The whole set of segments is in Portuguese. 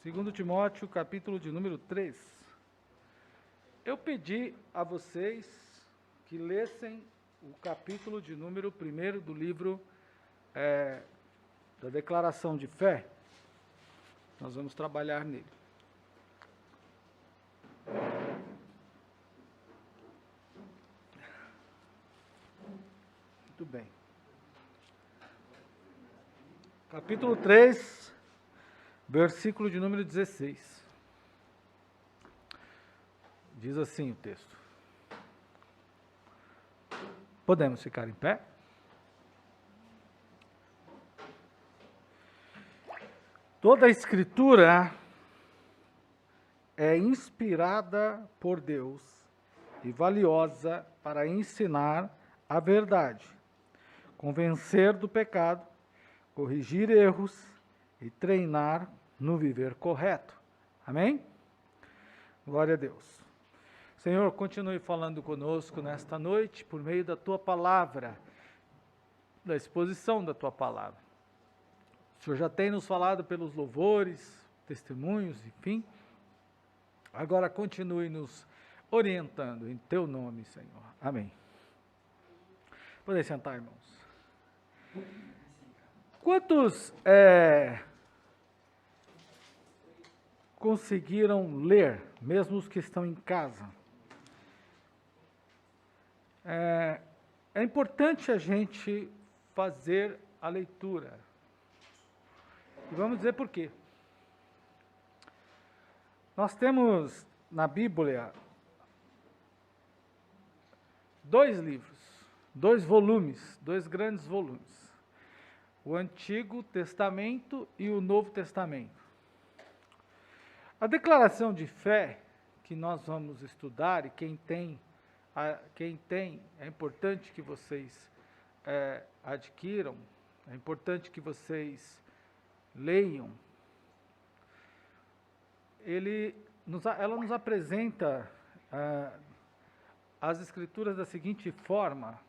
Segundo Timóteo, capítulo de número 3. Eu pedi a vocês que lessem o capítulo de número 1 do livro da Declaração de Fé. Nós vamos trabalhar nele. Muito bem. Capítulo 3, versículo de número 16. Diz assim o texto. Podemos ficar em pé? Toda a Escritura é inspirada por Deus e valiosa para ensinar a verdade, convencer do pecado, corrigir erros e treinar no viver correto. Amém? Glória a Deus. Senhor, continue falando conosco nesta noite por meio da Tua palavra, da exposição da Tua palavra. O Senhor já tem nos falado pelos louvores, testemunhos, enfim. Agora continue nos orientando em Teu nome, Senhor. Amém. Podem sentar, irmãos. Quantos conseguiram ler, mesmo os que estão em casa? É importante a gente fazer a leitura. E vamos dizer por quê. Nós temos na Bíblia 2 livros, 2 volumes, 2 grandes volumes. O Antigo Testamento e o Novo Testamento. A declaração de fé que nós vamos estudar, e quem tem, é importante que vocês adquiram, é importante que vocês leiam. Ela nos apresenta as Escrituras da seguinte forma.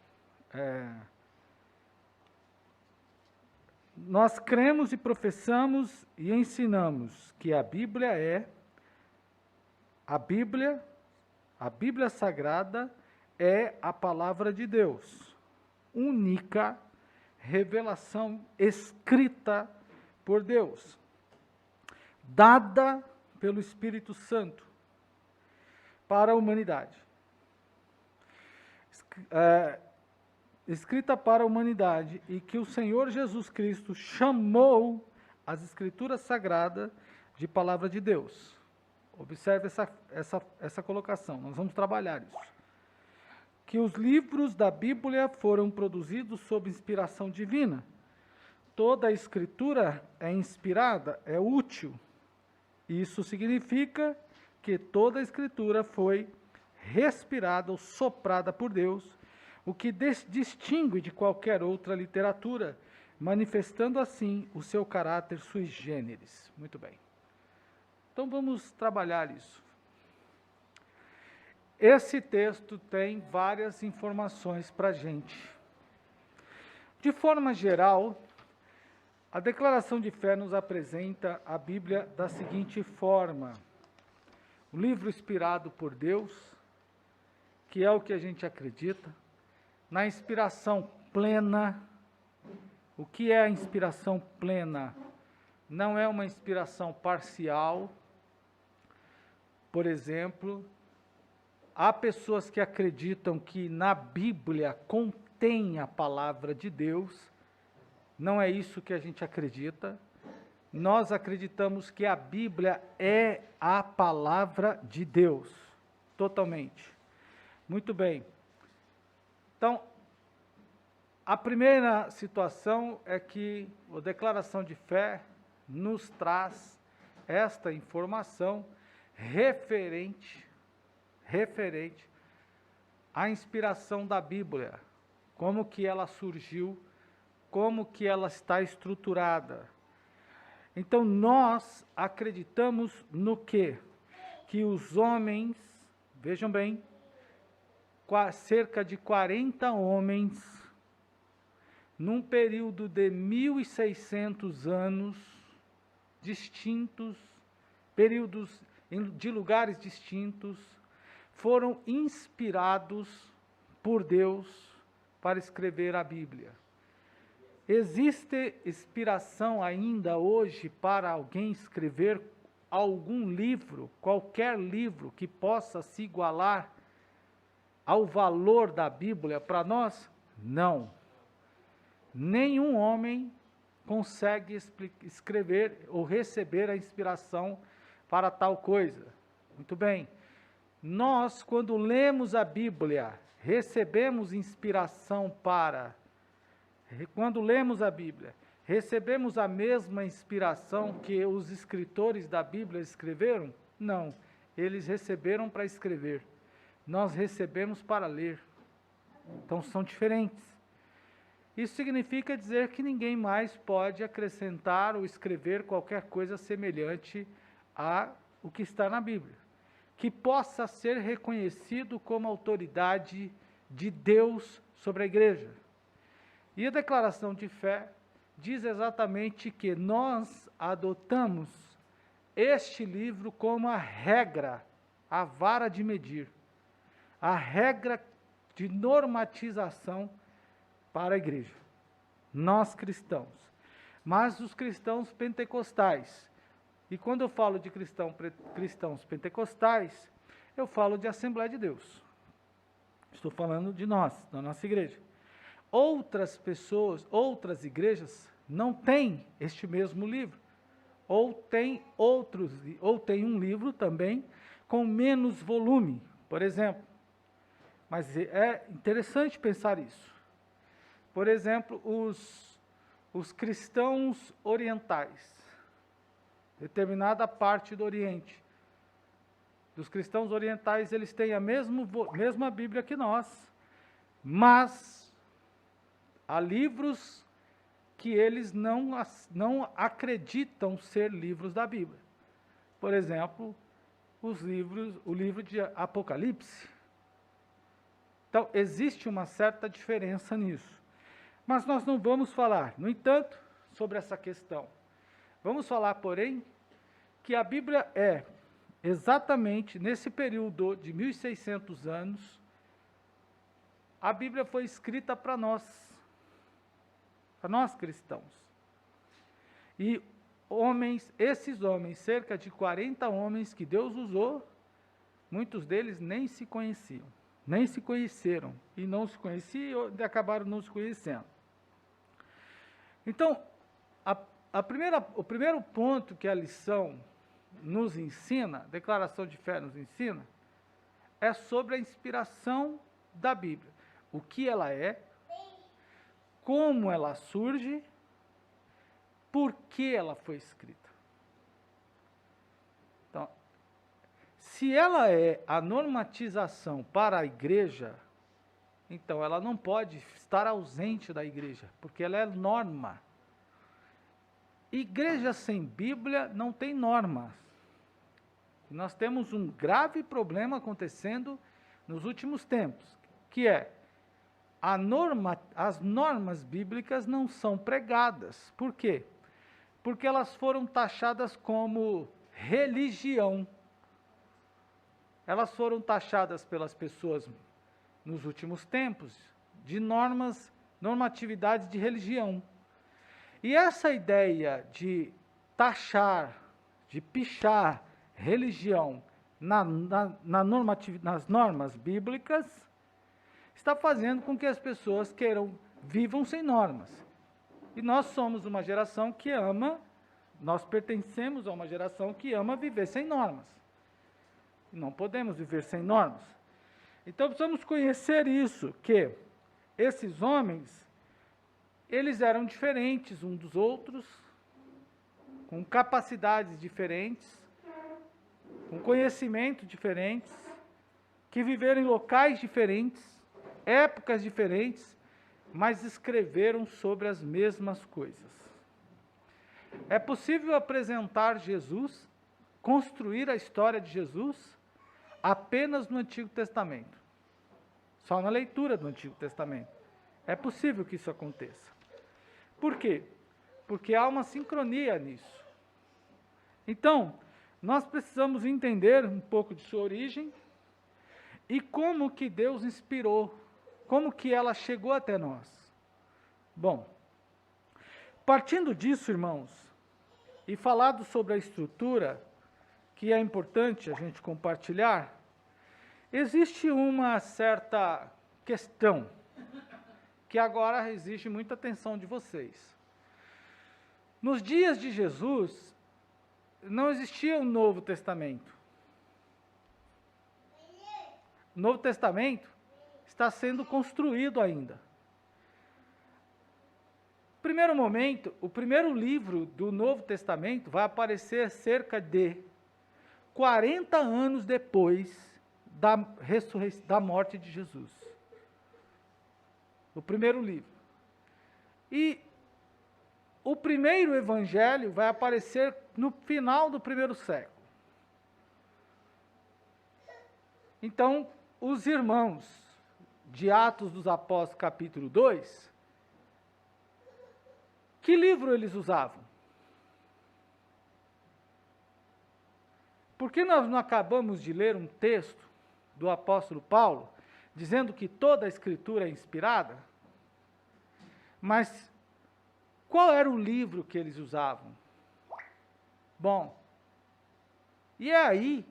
Nós cremos e professamos e ensinamos que a Bíblia Sagrada é a palavra de Deus, única revelação escrita por Deus, dada pelo Espírito Santo para a humanidade. Escrita para a humanidade, e que o Senhor Jesus Cristo chamou as Escrituras Sagradas de palavra de Deus. Observe essa colocação, nós vamos trabalhar isso. Que os livros da Bíblia foram produzidos sob inspiração divina. Toda a Escritura é inspirada, é útil. Isso significa que toda a Escritura foi respirada ou soprada por Deus, o que distingue de qualquer outra literatura, manifestando assim o seu caráter sui generis. Muito bem. Então vamos trabalhar isso. Esse texto tem várias informações para a gente. De forma geral, a declaração de fé nos apresenta a Bíblia da seguinte forma: o livro inspirado por Deus, que é o que a gente acredita, na inspiração plena. O que é a inspiração plena? Não é uma inspiração parcial. Por exemplo, há pessoas que acreditam que na Bíblia contém a palavra de Deus. Não é isso que a gente acredita. Nós acreditamos que a Bíblia é a palavra de Deus, totalmente. Muito bem. Então, a primeira situação é que a declaração de fé nos traz esta informação referente à inspiração da Bíblia, como que ela surgiu, como que ela está estruturada. Então, nós acreditamos no quê? Que os homens, vejam bem, cerca de 40 homens, num período de 1.600 anos, distintos, períodos de lugares distintos, foram inspirados por Deus para escrever a Bíblia. Existe inspiração ainda hoje para alguém escrever algum livro, qualquer livro que possa se igualar ao valor da Bíblia para nós? Não. Nenhum homem consegue escrever ou receber a inspiração para tal coisa. Muito bem. Nós, quando lemos a Bíblia, recebemos inspiração para... Quando lemos a Bíblia, recebemos a mesma inspiração que os escritores da Bíblia escreveram? Não. Eles receberam para escrever. Nós recebemos para ler. Então, são diferentes. Isso significa dizer que ninguém mais pode acrescentar ou escrever qualquer coisa semelhante a o que está na Bíblia, que possa ser reconhecido como autoridade de Deus sobre a igreja. E a declaração de fé diz exatamente que nós adotamos este livro como a regra, a vara de medir, a regra de normatização para a igreja. Nós cristãos. Mas os cristãos pentecostais, e quando eu falo de cristãos pentecostais, eu falo de Assembleia de Deus. Estou falando de nós, da nossa igreja. Outras pessoas, outras igrejas, não têm este mesmo livro. Ou tem um livro também com menos volume, por exemplo. Mas é interessante pensar isso. Por exemplo, os cristãos orientais, determinada parte do Oriente, dos cristãos orientais, eles têm a mesma Bíblia que nós, mas há livros que eles não acreditam ser livros da Bíblia. Por exemplo, o livro de Apocalipse. Então, existe uma certa diferença nisso. Mas nós não vamos falar, no entanto, sobre essa questão. Vamos falar, porém, que a Bíblia é, exatamente nesse período de 1600 anos, a Bíblia foi escrita para nós cristãos. E esses homens, cerca de 40 homens que Deus usou, muitos deles nem se conheciam, nem se conheceram, e não se conheciam e acabaram não se conhecendo. Então, o primeiro ponto que a lição nos ensina, a declaração de fé nos ensina, é sobre a inspiração da Bíblia. O que ela é, como ela surge, por que ela foi escrita. Então, se ela é a normatização para a igreja, então ela não pode estar ausente da igreja, porque ela é norma. Igreja sem Bíblia não tem normas. Nós temos um grave problema acontecendo nos últimos tempos, que é as normas bíblicas não são pregadas. Por quê? Porque elas foram taxadas como religião. Elas foram taxadas pelas pessoas nos últimos tempos de normatividades de religião. E essa ideia de taxar, de pichar religião nas normas bíblicas, está fazendo com que as pessoas vivam sem normas. E nós somos uma geração que nós pertencemos a uma geração que ama viver sem normas. Não podemos viver sem normas. Então precisamos conhecer isso, que esses homens, eles eram diferentes uns dos outros, com capacidades diferentes, com conhecimento diferentes, que viveram em locais diferentes, épocas diferentes, mas escreveram sobre as mesmas coisas. É possível apresentar Jesus, construir a história de Jesus, apenas no Antigo Testamento. Só na leitura do Antigo Testamento. É possível que isso aconteça. Por quê? Porque há uma sincronia nisso. Então, nós precisamos entender um pouco de sua origem e como que Deus inspirou, como que ela chegou até nós. Bom, partindo disso, irmãos, e falado sobre a estrutura, que é importante a gente compartilhar, existe uma certa questão que agora exige muita atenção de vocês. Nos dias de Jesus, não existia o Novo Testamento. O Novo Testamento está sendo construído ainda. Primeiro momento, o primeiro livro do Novo Testamento vai aparecer cerca de 40 anos depois da morte de Jesus. O primeiro livro. E o primeiro evangelho vai aparecer no final do primeiro século. Então, os irmãos de Atos dos Apóstolos, capítulo 2, que livro eles usavam? Porque nós não acabamos de ler um texto do apóstolo Paulo, dizendo que toda a escritura é inspirada? Mas qual era o livro que eles usavam? Bom, e é aí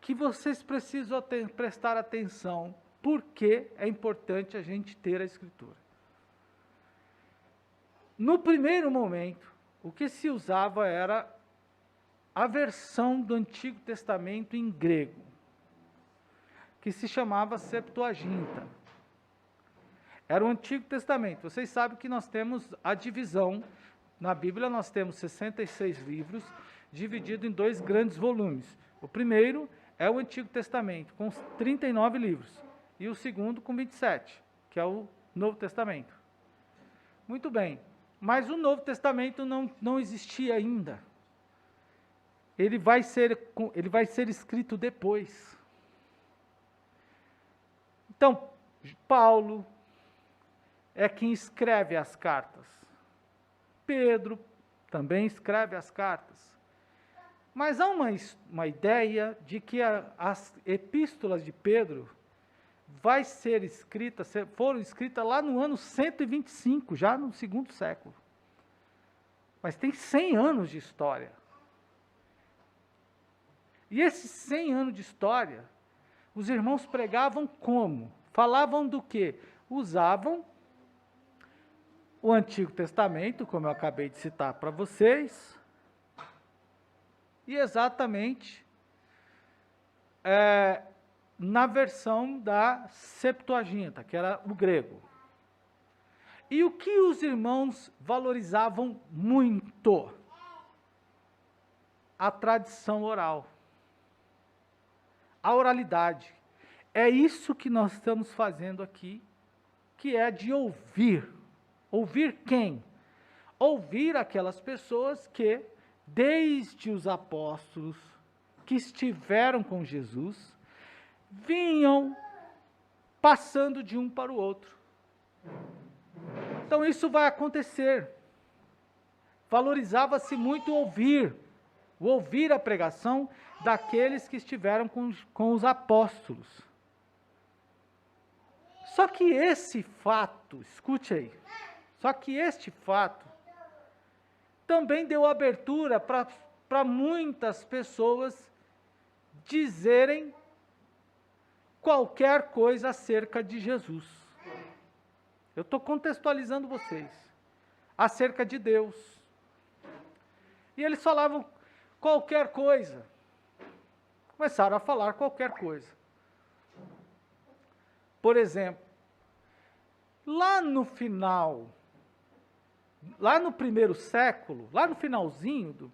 que vocês precisam prestar atenção, porque é importante a gente ter a escritura. No primeiro momento, o que se usava era a versão do Antigo Testamento em grego, que se chamava Septuaginta. Era o Antigo Testamento. Vocês sabem que nós temos a divisão, na Bíblia nós temos 66 livros, dividido em 2 grandes volumes. O primeiro é o Antigo Testamento, com 39 livros, e o segundo com 27, que é o Novo Testamento. Muito bem, mas o Novo Testamento não existia ainda. Ele vai ser escrito depois. Então, Paulo é quem escreve as cartas. Pedro também escreve as cartas. Mas há uma ideia de que as epístolas de Pedro foram escritas lá no ano 125, já no segundo século. Mas tem 100 anos de história. E esses 100 anos de história, os irmãos pregavam como? Falavam do quê? Usavam o Antigo Testamento, como eu acabei de citar para vocês, e exatamente na versão da Septuaginta, que era o grego. E o que os irmãos valorizavam muito? A tradição oral. A oralidade. É isso que nós estamos fazendo aqui, que é de ouvir. Ouvir quem? Ouvir aquelas pessoas que, desde os apóstolos que estiveram com Jesus, vinham passando de um para o outro. Então isso vai acontecer. Valorizava-se muito ouvir a pregação daqueles que estiveram com os apóstolos. Só que esse fato, escute aí, só que este fato também deu abertura para muitas pessoas dizerem qualquer coisa acerca de Jesus. Eu estou contextualizando vocês, acerca de Deus. E eles falavam qualquer coisa. Começaram a falar qualquer coisa. Por exemplo, lá no final, lá no primeiro século, lá no finalzinho,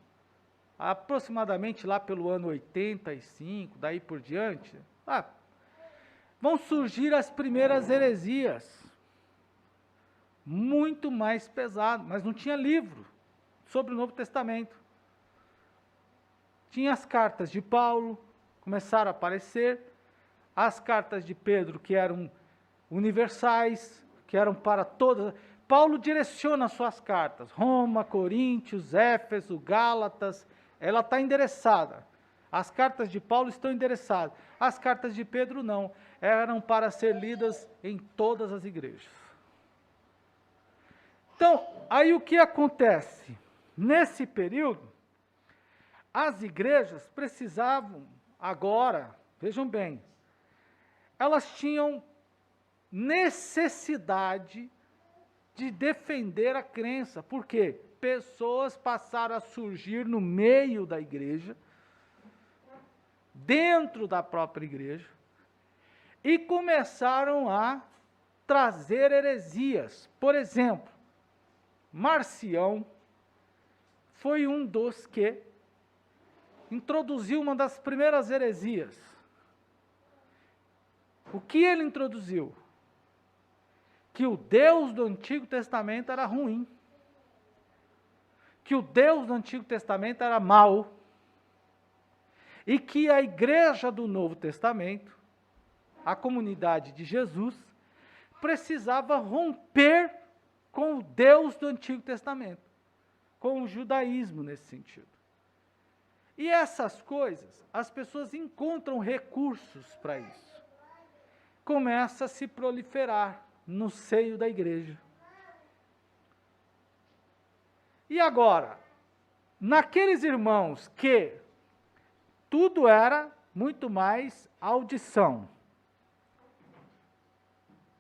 aproximadamente lá pelo ano 85, daí por diante, vão surgir as primeiras heresias, muito mais pesado, mas não tinha livro sobre o Novo Testamento. Tinha as cartas de Paulo, começaram a aparecer, as cartas de Pedro, que eram universais, que eram para todas. Paulo direciona as suas cartas, Roma, Coríntios, Éfeso, Gálatas, ela está endereçada. As cartas de Paulo estão endereçadas. As cartas de Pedro não. Eram para ser lidas em todas as igrejas. Então, aí o que acontece? Nesse período, as igrejas precisavam, agora, vejam bem, elas tinham necessidade de defender a crença. Por quê? Pessoas passaram a surgir no meio da igreja, dentro da própria igreja, e começaram a trazer heresias. Por exemplo, Marcião foi um dos que introduziu uma das primeiras heresias. O que ele introduziu? Que o Deus do Antigo Testamento era ruim. Que o Deus do Antigo Testamento era mau. E que a igreja do Novo Testamento, a comunidade de Jesus, precisava romper com o Deus do Antigo Testamento, com o judaísmo nesse sentido. E essas coisas, as pessoas encontram recursos para isso. Começa a se proliferar no seio da igreja. E agora, naqueles irmãos que tudo era muito mais audição.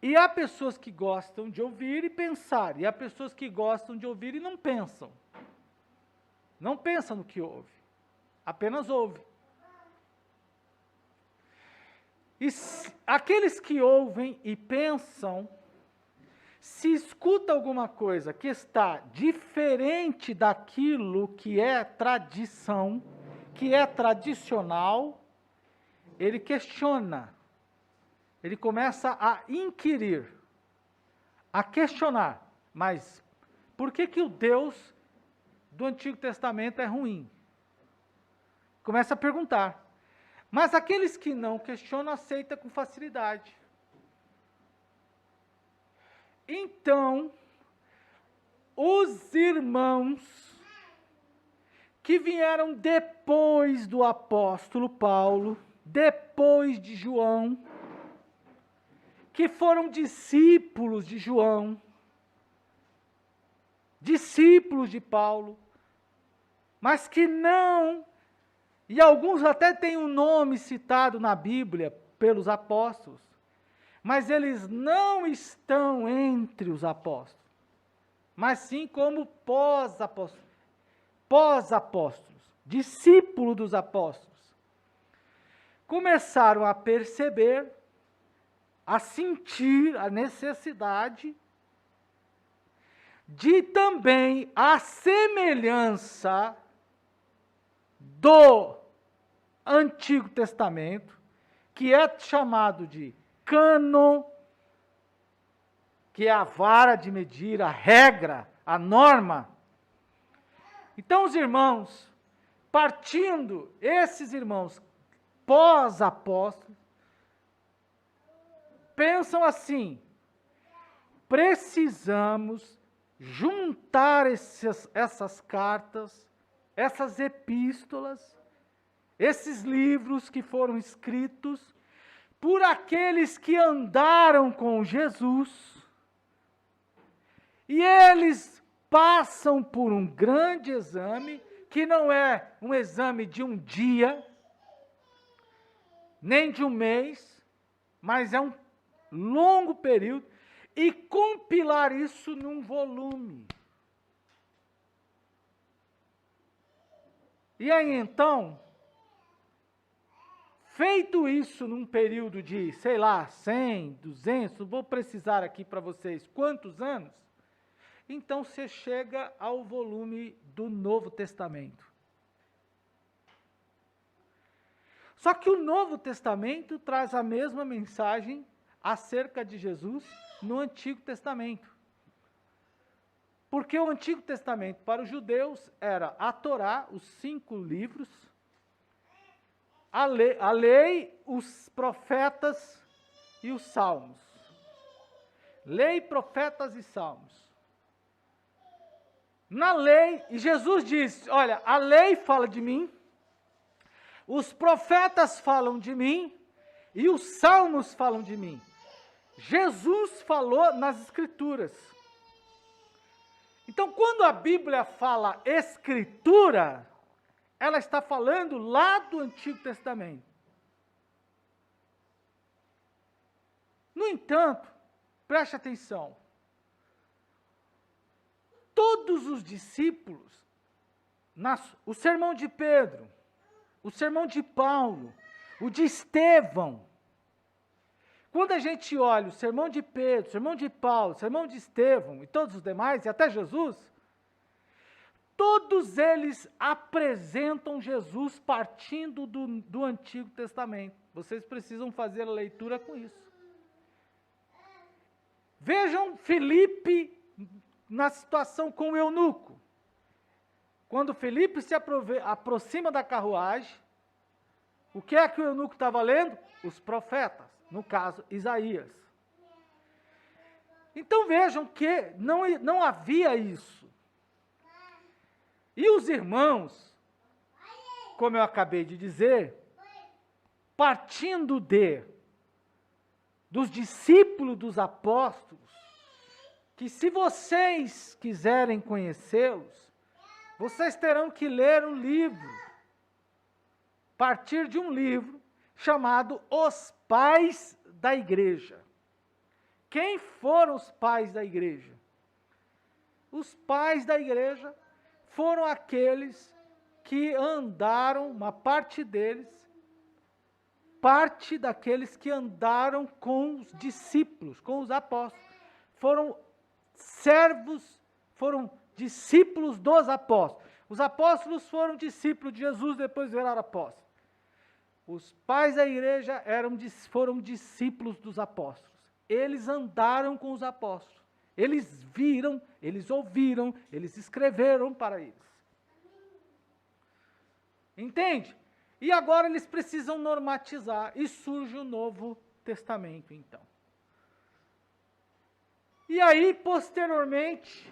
E há pessoas que gostam de ouvir e pensar, e há pessoas que gostam de ouvir e não pensam. Não pensam no que ouve, apenas ouve. E aqueles que ouvem e pensam, se escuta alguma coisa que está diferente daquilo que é tradição, que é tradicional, ele questiona. Ele começa a inquirir, a questionar. Mas por que o Deus do Antigo Testamento é ruim? Começa a perguntar. Mas aqueles que não questionam, aceitam com facilidade. Então, os irmãos que vieram depois do apóstolo Paulo, depois de João, que foram discípulos de João, discípulos de Paulo, mas que não, e alguns até têm um nome citado na Bíblia pelos apóstolos, mas eles não estão entre os apóstolos, mas sim como pós-apóstolos, discípulos dos apóstolos. Começaram a perceber, a sentir a necessidade de também a semelhança do Antigo Testamento, que é chamado de cânon, que é a vara de medir, a regra, a norma. Então os irmãos, partindo, esses irmãos pós-apóstolos, pensam assim: precisamos juntar essas cartas, essas epístolas, esses livros que foram escritos por aqueles que andaram com Jesus, e eles passam por um grande exame, que não é um exame de um dia, nem de um mês, mas é um longo período, e compilar isso num volume. E aí então, feito isso num período de, sei lá, 100, 200, vou precisar aqui para vocês quantos anos, então você chega ao volume do Novo Testamento. Só que o Novo Testamento traz a mesma mensagem acerca de Jesus no Antigo Testamento. Porque o Antigo Testamento para os judeus era a Torá, os 5 livros, a lei, os profetas e os salmos. Lei, profetas e salmos. na lei, e Jesus diz, olha, a lei fala de mim, os profetas falam de mim, e os salmos falam de mim. Jesus falou nas Escrituras. Então, quando a Bíblia fala Escritura, ela está falando lá do Antigo Testamento. No entanto, preste atenção, todos os discípulos, o sermão de Pedro, o sermão de Paulo, o de Estevão, quando a gente olha o sermão de Pedro, o sermão de Paulo, o sermão de Estevão e todos os demais, e até Jesus, todos eles apresentam Jesus partindo do Antigo Testamento. Vocês precisam fazer a leitura com isso. Vejam Filipe na situação com o eunuco. Quando Filipe se aproxima da carruagem, o que é que o eunuco estava lendo? Os profetas, no caso, Isaías. Então vejam que não havia isso. E os irmãos, como eu acabei de dizer, partindo dos discípulos dos apóstolos, que se vocês quiserem conhecê-los, vocês terão que ler um livro, partir de um livro chamado Os Pais da Igreja. Quem foram os pais da igreja? Os pais da igreja foram aqueles que andaram, uma parte deles, parte daqueles que andaram com os discípulos, com os apóstolos. Foram servos, foram discípulos dos apóstolos. Os apóstolos foram discípulos de Jesus, depois viraram apóstolos. Os pais da igreja foram discípulos dos apóstolos. Eles andaram com os apóstolos. Eles viram, eles ouviram, eles escreveram para eles. Entende? E agora eles precisam normatizar, e surge o Novo Testamento, então. E aí, posteriormente,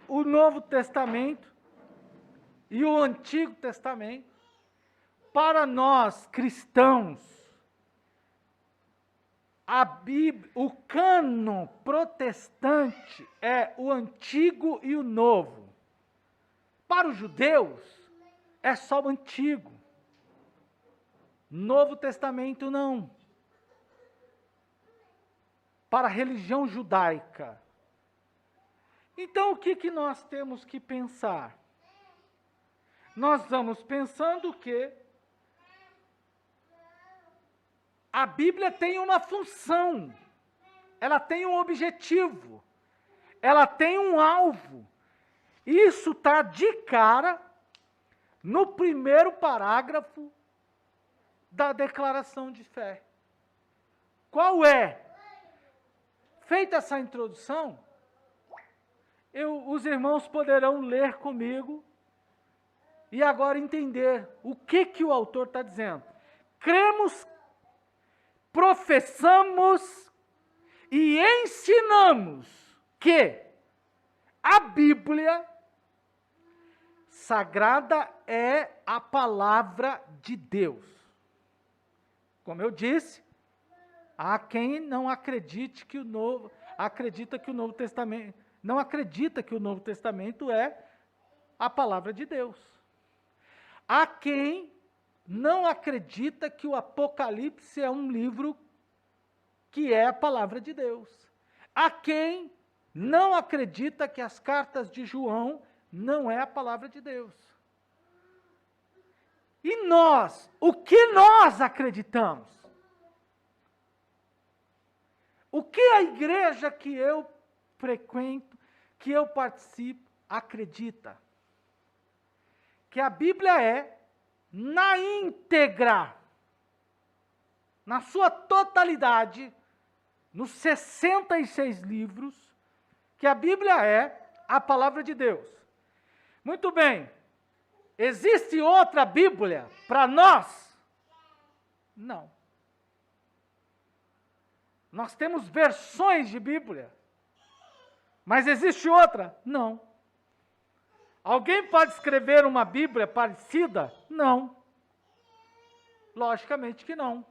o Novo Testamento e o Antigo Testamento, para nós cristãos, o cânon protestante é o Antigo e o Novo. Para os judeus, é só o Antigo. Novo Testamento não. Para a religião judaica. Então, o que nós temos que pensar? Nós vamos pensando que a Bíblia tem uma função, ela tem um objetivo, ela tem um alvo. Isso está de cara no primeiro parágrafo da declaração de fé. Qual é? Feita essa introdução, os irmãos poderão ler comigo e agora entender o que o autor está dizendo. Cremos, professamos e ensinamos que a Bíblia Sagrada é a palavra de Deus. Como eu disse, há quem não acredite que não acredita que o Novo Testamento é a palavra de Deus. Há quem não acredita que o Apocalipse é um livro que é a palavra de Deus. Há quem não acredita que as cartas de João não é a palavra de Deus. E nós, o que nós acreditamos? O que a igreja que eu frequento, que eu participo, acredita? Que a Bíblia é, na íntegra, na sua totalidade, nos 66 livros, que a Bíblia é a palavra de Deus. Muito bem. Existe outra Bíblia para nós? Não. Nós temos versões de Bíblia. Mas existe outra? Não. Alguém pode escrever uma Bíblia parecida? Não. Logicamente que não.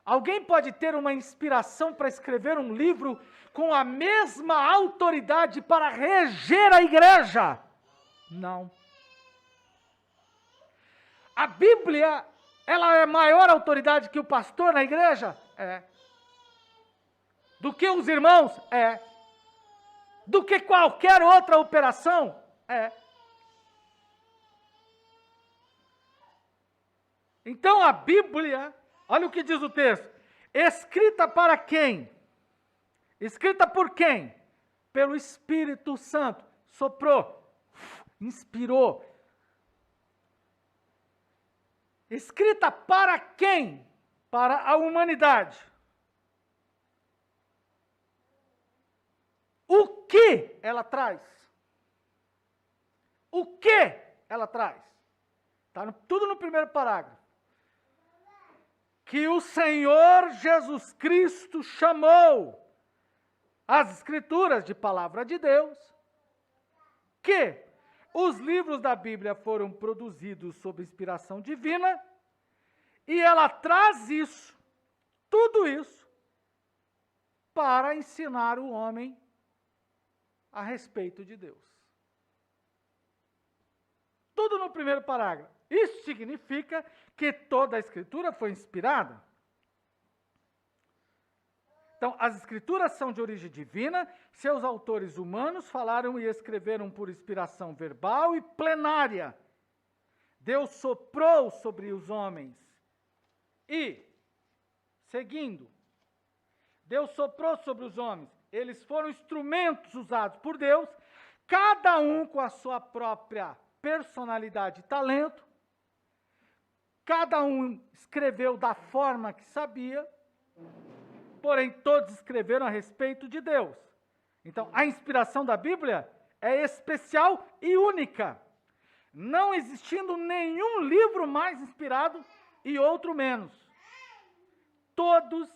Alguém pode ter uma inspiração para escrever um livro com a mesma autoridade para reger a igreja? Não. A Bíblia, ela é maior autoridade que o pastor na igreja? É. Do que os irmãos? É. Do que qualquer outra operação? É. Então a Bíblia, olha o que diz o texto, escrita para quem? Escrita por quem? Pelo Espírito Santo. Soprou, inspirou. Escrita para quem? Para a humanidade. O que ela traz? O que ela traz? Está tudo no primeiro parágrafo. Que o Senhor Jesus Cristo chamou as Escrituras de palavra de Deus, que os livros da Bíblia foram produzidos sob inspiração divina, e ela traz isso, tudo isso, para ensinar o homem a respeito de Deus. Tudo no primeiro parágrafo. Isso significa que toda a Escritura foi inspirada. Então, as Escrituras são de origem divina, seus autores humanos falaram e escreveram por inspiração verbal e plenária. Deus soprou sobre os homens. E, seguindo, Deus soprou sobre os homens. Eles foram instrumentos usados por Deus, cada um com a sua própria personalidade e talento. Cada um escreveu da forma que sabia, porém todos escreveram a respeito de Deus. Então, a inspiração da Bíblia é especial e única, não existindo nenhum livro mais inspirado e outro menos. Todos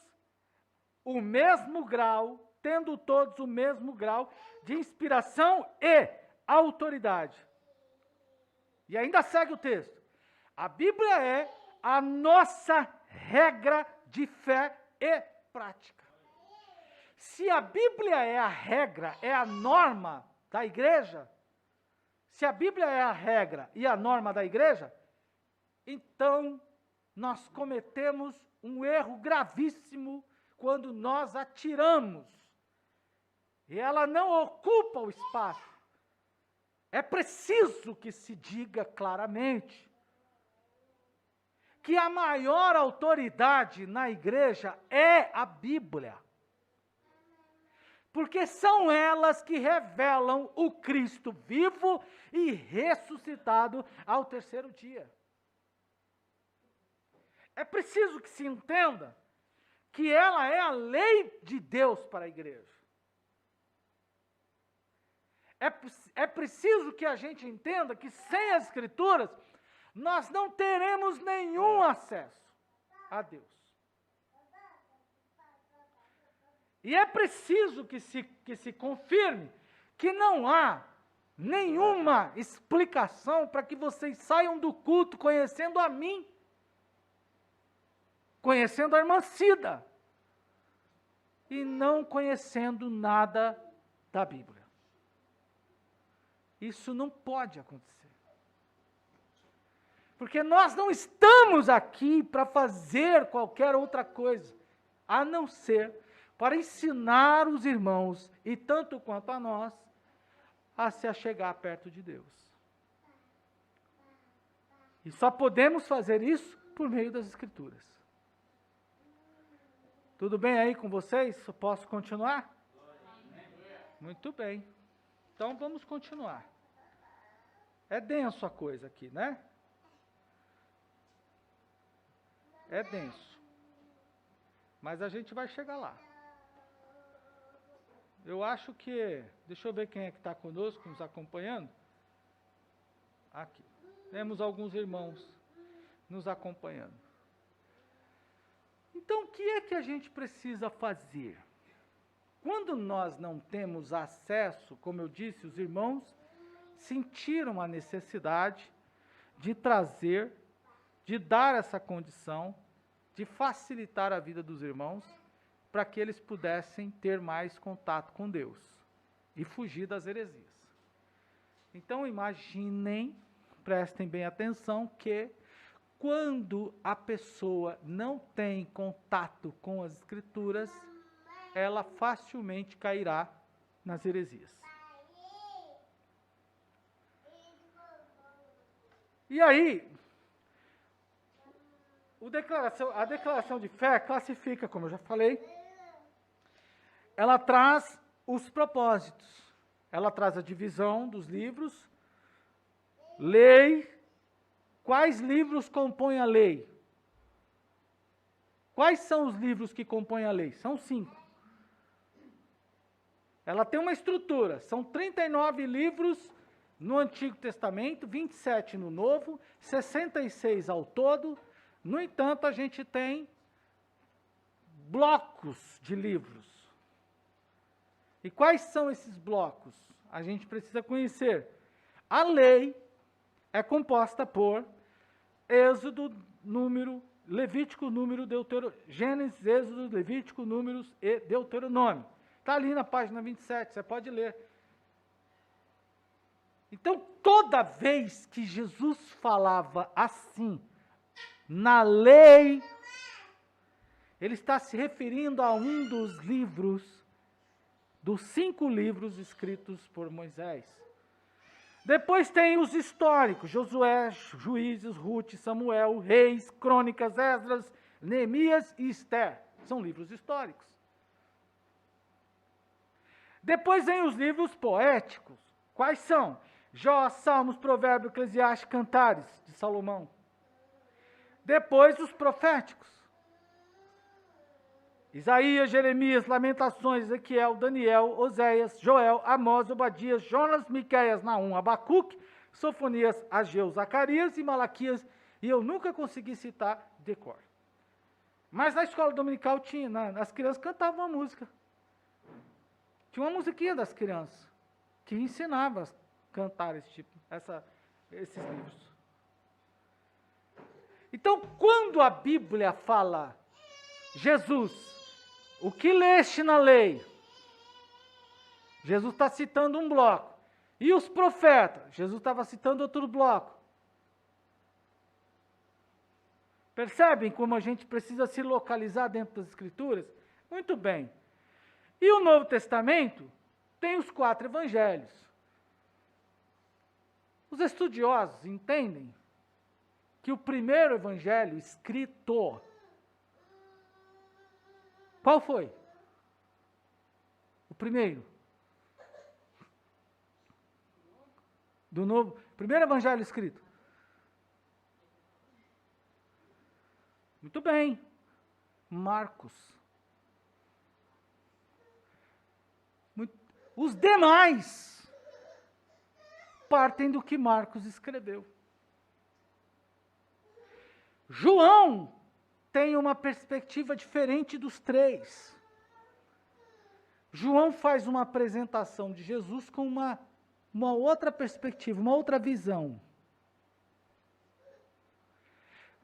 o mesmo grau, tendo todos o mesmo grau de inspiração e autoridade. E ainda segue o texto. A Bíblia é a nossa regra de fé e prática. Se a Bíblia é a regra, é a norma da igreja, se a Bíblia é a regra e a norma da igreja, então nós cometemos um erro gravíssimo quando nós atiramos e ela não ocupa o espaço. É preciso que se diga claramente que a maior autoridade na igreja é a Bíblia. Porque são elas que revelam o Cristo vivo e ressuscitado ao terceiro dia. É preciso que se entenda que ela é a lei de Deus para a igreja. É preciso que a gente entenda que sem as Escrituras, nós não teremos nenhum acesso a Deus. E é preciso que se confirme que não há nenhuma explicação para que vocês saiam do culto conhecendo a mim, conhecendo a irmã Cida, e não conhecendo nada da Bíblia. Isso não pode acontecer. Porque nós não estamos aqui para fazer qualquer outra coisa, a não ser para ensinar os irmãos, e tanto quanto a nós, a se achegar perto de Deus. E só podemos fazer isso por meio das Escrituras. Tudo bem aí com vocês? Eu posso continuar? Muito bem. Então vamos continuar. É denso a coisa aqui, né? É denso. Mas a gente vai chegar lá. Eu acho que... Deixa eu ver quem é que está conosco, nos acompanhando. Aqui. Temos alguns irmãos nos acompanhando. Então, o que é que a gente precisa fazer? Quando nós não temos acesso, como eu disse, os irmãos sentiram a necessidade de trazer, de dar essa condição, de facilitar a vida dos irmãos, para que eles pudessem ter mais contato com Deus e fugir das heresias. Então imaginem, prestem bem atenção, que quando a pessoa não tem contato com as Escrituras, ela facilmente cairá nas heresias. E aí, a declaração de fé classifica, como eu já falei, ela traz os propósitos, ela traz a divisão dos livros, lei. Quais livros compõem a lei? Quais são os livros que compõem a lei? São 5. Ela tem uma estrutura, são 39 livros no Antigo Testamento, 27 no Novo, 66 ao todo. No entanto, a gente tem blocos de livros. E quais são esses blocos? A gente precisa conhecer. A lei é composta por Êxodo, Número, Levítico, Número, Deuteronômio, Gênesis, Êxodo, Levítico, Números e Deuteronômio. Está ali na página 27, você pode ler. Então, toda vez que Jesus falava assim, na lei, ele está se referindo a um dos livros, dos 5 livros escritos por Moisés. Depois tem os históricos, Josué, Juízes, Ruth, Samuel, Reis, Crônicas, Esdras, Neemias e Esther. São livros históricos. Depois vem os livros poéticos. Quais são? Jó, Salmos, Provérbios, Eclesiastes, Cantares, de Salomão. Depois os proféticos. Isaías, Jeremias, Lamentações, Ezequiel, Daniel, Oséias, Joel, Amós, Obadias, Jonas, Miqueias, Naum, Abacuque, Sofonias, Ageu, Zacarias e Malaquias, e eu nunca consegui citar de cor. Mas na escola dominical tinha, as crianças cantavam uma música. Tinha uma musiquinha das crianças, que ensinava a cantar esses livros. Então, quando a Bíblia fala, Jesus, o que leste na lei? Jesus está citando um bloco. E os profetas? Jesus estava citando outro bloco. Percebem como a gente precisa se localizar dentro das Escrituras? Muito bem. E o Novo Testamento tem os 4 evangelhos. Os estudiosos entendem que o primeiro evangelho escrito, qual foi? O primeiro. Do novo, primeiro evangelho escrito. Muito bem. Marcos. Os demais partem do que Marcos escreveu. João tem uma perspectiva diferente dos 3. João faz uma apresentação de Jesus com uma outra perspectiva, uma outra visão.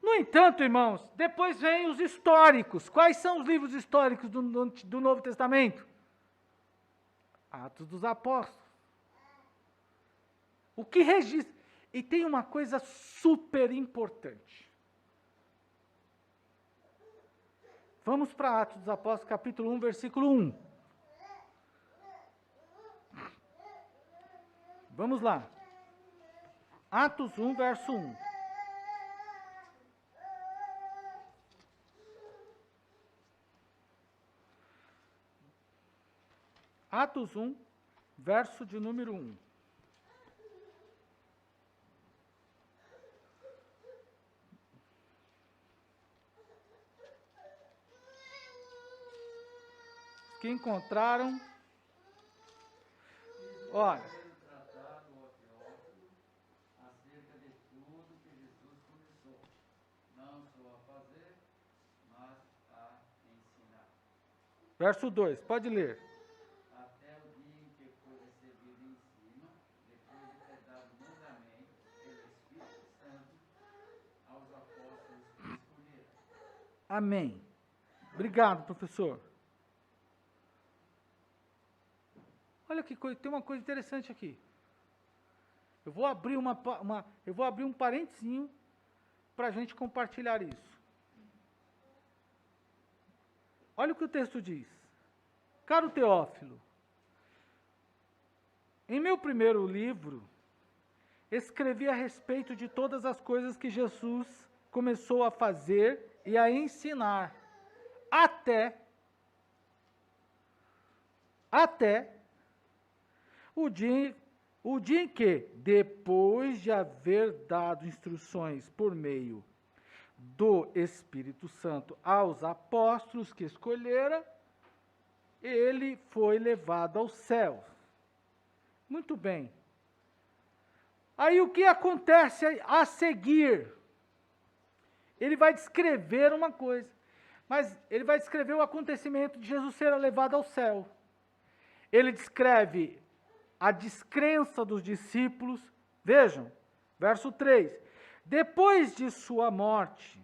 No entanto, irmãos, depois vem os históricos. Quais são os livros históricos do Novo Testamento? Atos dos Apóstolos. O que registra? E tem uma coisa super importante. Vamos para Atos dos Apóstolos, capítulo 1, versículo 1. Vamos lá. Atos 1, verso 1. Atos 1, verso de número 1. Que encontraram, olha, acerca de tudo que Jesus começou, não só a fazer, mas a ensinar. verso 2, pode ler. Amém. Obrigado, professor. Olha que coisa, tem uma coisa interessante aqui. Eu vou abrir um parentezinho para a gente compartilhar isso. Olha o que o texto diz. Caro Teófilo, em meu primeiro livro, escrevi a respeito de todas as coisas que Jesus começou a fazer e a ensinar, até o dia em que, depois de haver dado instruções por meio do Espírito Santo aos apóstolos que escolhera, ele foi levado aos céus. Muito bem. Aí o que acontece a seguir? Ele vai descrever uma coisa, mas ele vai descrever o acontecimento de Jesus ser levado ao céu. Ele descreve a descrença dos discípulos. Vejam, verso 3. Depois de sua morte,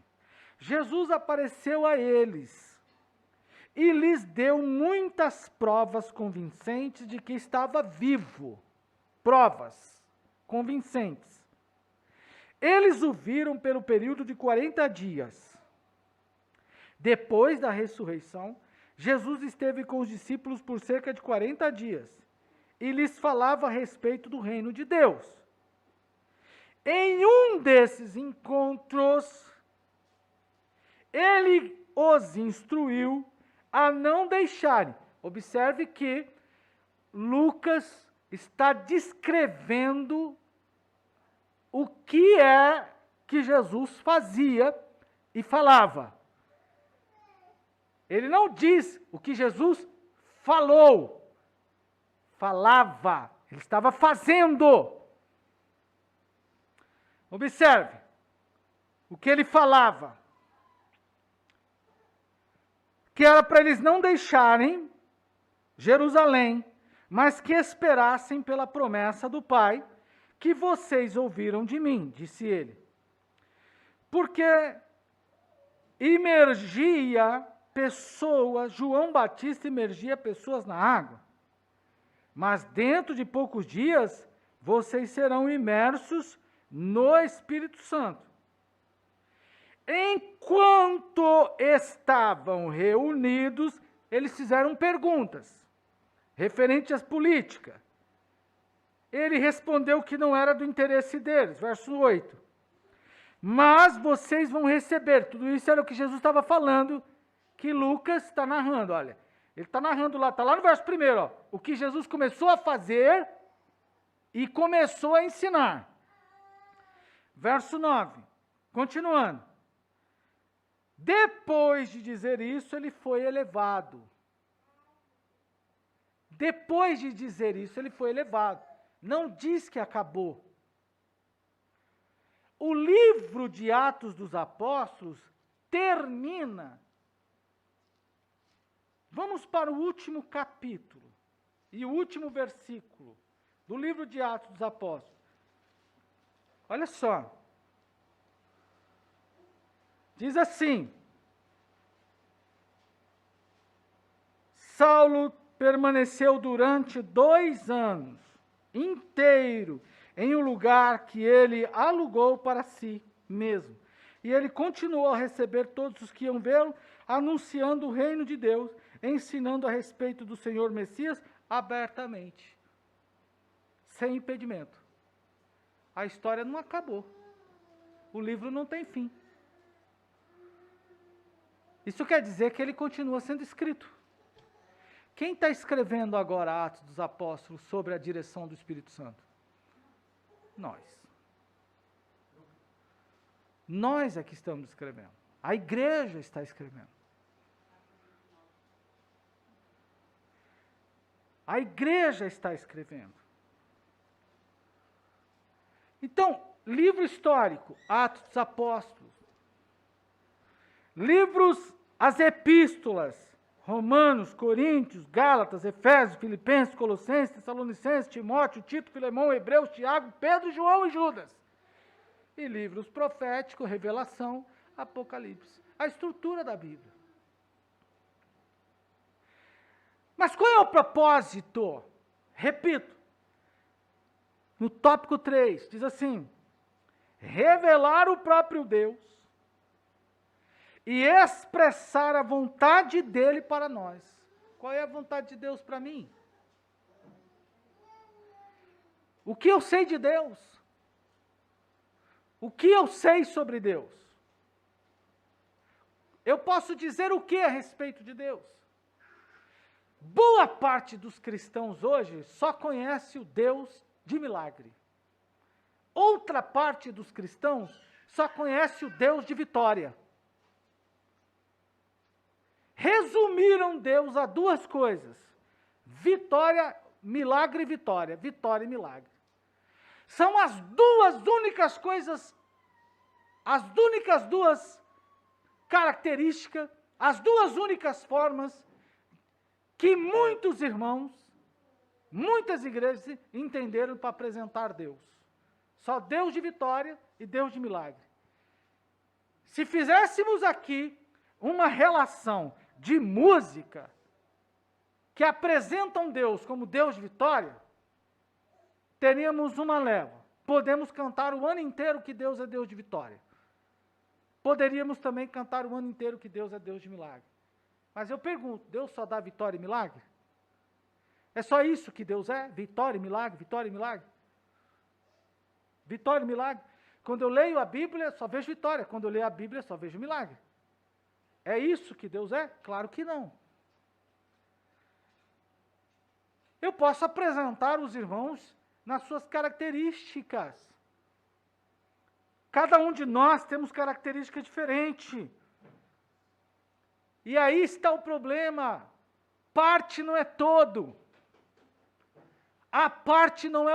Jesus apareceu a eles e lhes deu muitas provas convincentes de que estava vivo. Provas convincentes. Eles o viram pelo período de 40 dias. Depois da ressurreição, Jesus esteve com os discípulos por cerca de 40 dias e lhes falava a respeito do reino de Deus. Em um desses encontros, ele os instruiu a não deixarem. Observe que Lucas está descrevendo o que é que Jesus fazia e falava. Ele não diz o que Jesus falou. Falava. Ele estava fazendo. Observe o que ele falava. Que era para eles não deixarem Jerusalém, mas que esperassem pela promessa do Pai, que vocês ouviram de mim, disse ele. Porque João Batista imergia pessoas na água. Mas dentro de poucos dias, vocês serão imersos no Espírito Santo. Enquanto estavam reunidos, eles fizeram perguntas referentes às políticas. Ele respondeu que não era do interesse deles, verso 8. Mas vocês vão receber, tudo isso era o que Jesus estava falando, que Lucas está narrando, olha. Ele está narrando lá, está lá no verso 1, ó, o que Jesus começou a fazer e começou a ensinar. Verso 9, continuando. Depois de dizer isso, ele foi elevado. Depois de dizer isso, ele foi elevado. Não diz que acabou. O livro de Atos dos Apóstolos termina. Vamos para o último capítulo e o último versículo do livro de Atos dos Apóstolos. Olha só. Diz assim: Saulo permaneceu durante 2 anos inteiro em um lugar que ele alugou para si mesmo. E ele continuou a receber todos os que iam vê-lo, anunciando o reino de Deus, ensinando a respeito do Senhor Messias abertamente, sem impedimento. A história não acabou. O livro não tem fim. Isso quer dizer que ele continua sendo escrito. Quem está escrevendo agora Atos dos Apóstolos sobre a direção do Espírito Santo? Nós. Nós é que estamos escrevendo. A igreja está escrevendo. A igreja está escrevendo. Então, livro histórico, Atos dos Apóstolos. Livros, as epístolas, Romanos, Coríntios, Gálatas, Efésios, Filipenses, Colossenses, Tessalonicenses, Timóteo, Tito, Filemão, Hebreus, Tiago, Pedro, João e Judas. E livros proféticos, Revelação, Apocalipse. a estrutura da Bíblia. Mas qual é o propósito? Repito, no tópico 3, diz assim: revelar o próprio Deus e expressar a vontade dele para nós. Qual é a vontade de Deus para mim? O que eu sei de Deus? O que eu sei sobre Deus? Eu posso dizer o que a respeito de Deus? Boa parte dos cristãos hoje só conhece o Deus de milagre. Outra parte dos cristãos só conhece o Deus de vitória. Resumiram Deus a duas coisas: vitória, milagre e vitória. Vitória e milagre. São as duas únicas coisas, as únicas duas características, as duas únicas formas que muitos irmãos, muitas igrejas entenderam para apresentar Deus. Só Deus de vitória e Deus de milagre. Se fizéssemos aqui uma relação de música que apresentam Deus como Deus de vitória, teríamos uma leva. Podemos cantar o ano inteiro que Deus é Deus de vitória. Poderíamos também cantar o ano inteiro que Deus é Deus de milagre. Mas eu pergunto, Deus só dá vitória e milagre? É só isso que Deus é? Vitória e milagre, vitória e milagre? Vitória e milagre. Quando eu leio a Bíblia, só vejo vitória. Quando eu leio a Bíblia, só vejo milagre. É isso que Deus é? Claro que não. Eu posso apresentar os irmãos nas suas características. Cada um de nós temos características diferentes. E aí está o problema. Parte não é todo. A parte não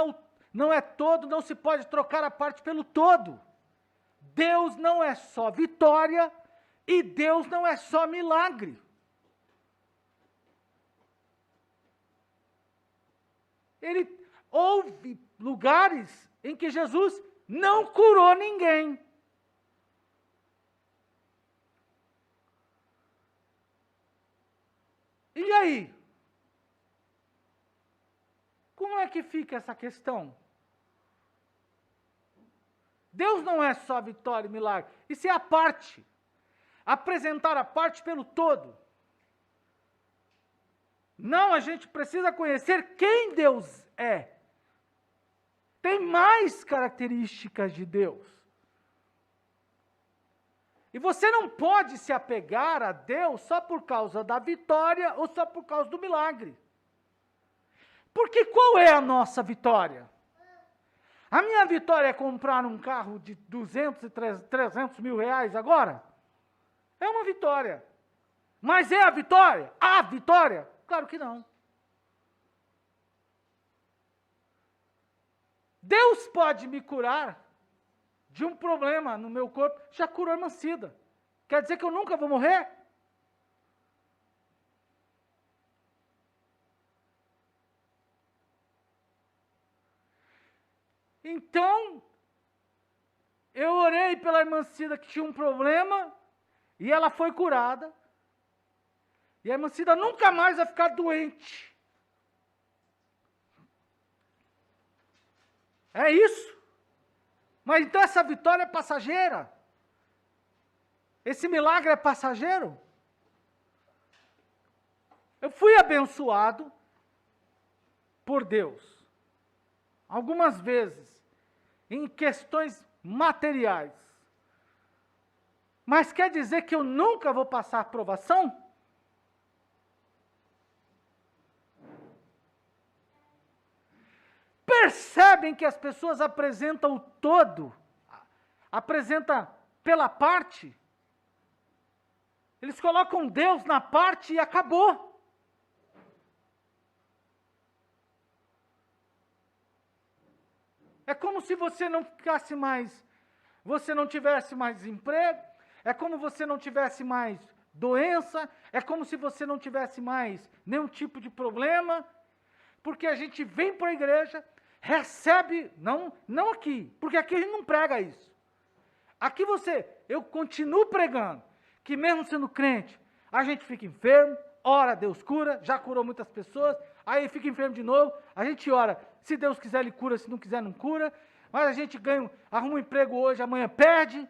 é todo, não se pode trocar a parte pelo todo. Deus não é só vitória e Deus não é só milagre. Houve lugares em que Jesus não curou ninguém. E aí? Como é que fica essa questão? Deus não é só vitória e milagre. Isso é a parte. Apresentar a parte pelo todo. Não, a gente precisa conhecer quem Deus é. Tem mais características de Deus. E você não pode se apegar a Deus só por causa da vitória ou só por causa do milagre. Porque qual é a nossa vitória? A minha vitória é comprar um carro de 200 e 300 mil reais agora? É uma vitória. Mas é a vitória? A vitória? Claro que não. Deus pode me curar de um problema no meu corpo. Já curou a irmã Cida. Quer dizer que eu nunca vou morrer? Então, eu orei pela irmã Cida que tinha um problema e ela foi curada. E a irmã Cida nunca mais vai ficar doente. É isso. Mas então essa vitória é passageira? Esse milagre é passageiro? Eu fui abençoado por Deus. Algumas vezes, em questões materiais. Mas quer dizer que eu nunca vou passar provação? Percebem que as pessoas apresentam o todo, apresentam pela parte. Eles colocam Deus na parte e acabou. É como se você não ficasse mais, você não tivesse mais emprego, é como você não tivesse mais doença, é como se você não tivesse mais nenhum tipo de problema, porque a gente vem para a igreja, recebe, não aqui, porque aqui a gente não prega isso. Aqui eu continuo pregando, que mesmo sendo crente, a gente fica enfermo, ora, Deus cura, já curou muitas pessoas, aí fica enfermo de novo, a gente ora, se Deus quiser ele cura, se não quiser não cura, mas a gente arruma um emprego hoje, amanhã perde.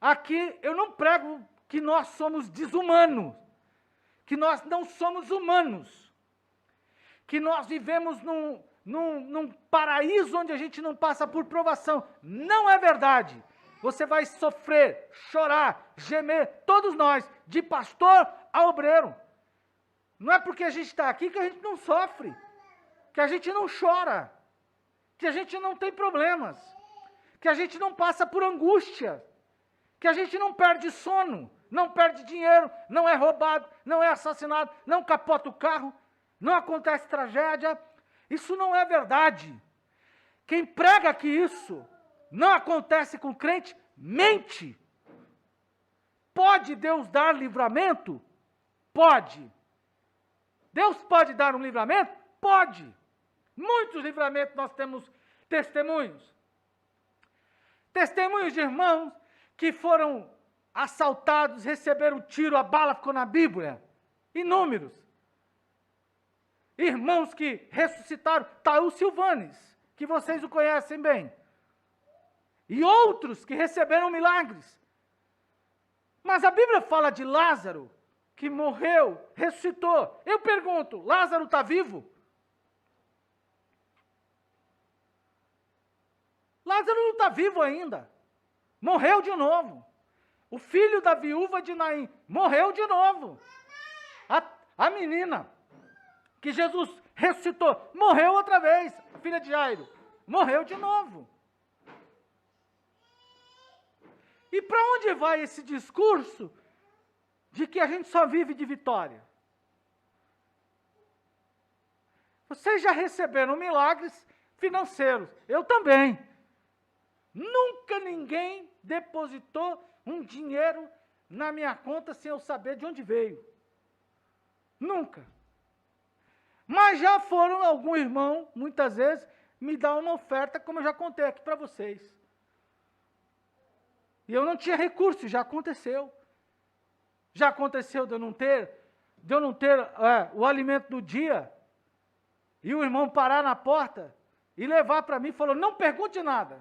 Aqui eu não prego que nós somos desumanos, que nós não somos humanos, que nós vivemos num paraíso onde a gente não passa por provação. Não é verdade. Você vai sofrer, chorar, gemer, todos nós, de pastor a obreiro. Não é porque a gente está aqui que a gente não sofre, que a gente não chora, que a gente não tem problemas, que a gente não passa por angústia, que a gente não perde sono, não perde dinheiro, não é roubado, não é assassinado, não capota o carro, não acontece tragédia. Isso não é verdade. Quem prega que isso não acontece com crente, mente. Pode Deus dar livramento? Pode. Deus pode dar um livramento? Pode. Muitos livramentos nós temos testemunhos. Testemunhos de irmãos que foram assaltados, receberam tiro, a bala ficou na Bíblia. Inúmeros. Irmãos que ressuscitaram, Taú Silvanes, que vocês o conhecem bem. E outros que receberam milagres. Mas a Bíblia fala de Lázaro, que morreu, ressuscitou. Eu pergunto, Lázaro está vivo? Lázaro não está vivo ainda. Morreu de novo. O filho da viúva de Naim morreu de novo. A menina que Jesus ressuscitou morreu outra vez. A filha de Jairo morreu de novo. E para onde vai esse discurso de que a gente só vive de vitória? Vocês já receberam milagres financeiros. Eu também. Nunca ninguém depositou um dinheiro na minha conta sem eu saber de onde veio. Nunca. Mas já foram algum irmão, muitas vezes, me dar uma oferta, como eu já contei aqui para vocês. E eu não tinha recurso, já aconteceu. Já aconteceu de eu não ter o alimento do dia, e o irmão parar na porta e levar para mim e falou, não pergunte nada.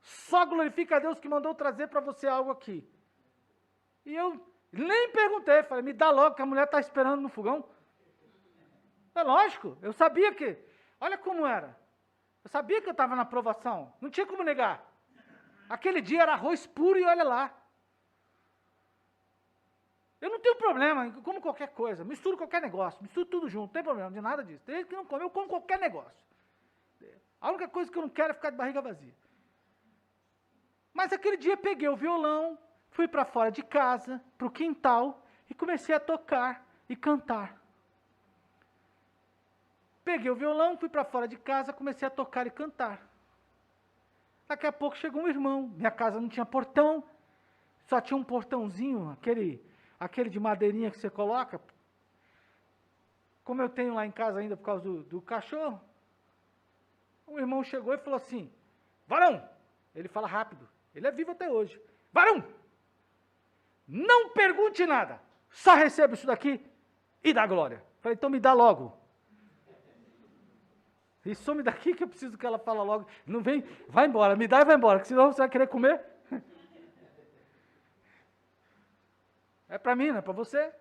Só glorifica a Deus que mandou trazer para você algo aqui. E eu nem perguntei, falei, me dá logo que a mulher está esperando no fogão. É lógico, eu sabia que, olha como era. Eu sabia que eu estava na provação, não tinha como negar. Aquele dia era arroz puro e olha lá. Eu não tenho problema, eu como qualquer coisa, misturo qualquer negócio, misturo tudo junto, não tem problema de nada disso. Tem gente que não come, eu como qualquer negócio. A única coisa que eu não quero é ficar de barriga vazia. Mas aquele dia peguei o violão, fui para fora de casa, para o quintal, e comecei a tocar e cantar. Peguei o violão, fui para fora de casa, comecei a tocar e cantar. Daqui a pouco chegou um irmão, minha casa não tinha portão, só tinha um portãozinho, aquele de madeirinha que você coloca. Como eu tenho lá em casa ainda por causa do cachorro, o irmão chegou e falou assim, varão, ele fala rápido, ele é vivo até hoje, varão, não pergunte nada, só receba isso daqui e dá glória. Falei, então me dá logo. E some daqui que eu preciso que ela fale logo. Não vem, vai embora, me dá e vai embora, que senão você vai querer comer. É para mim, não é para você.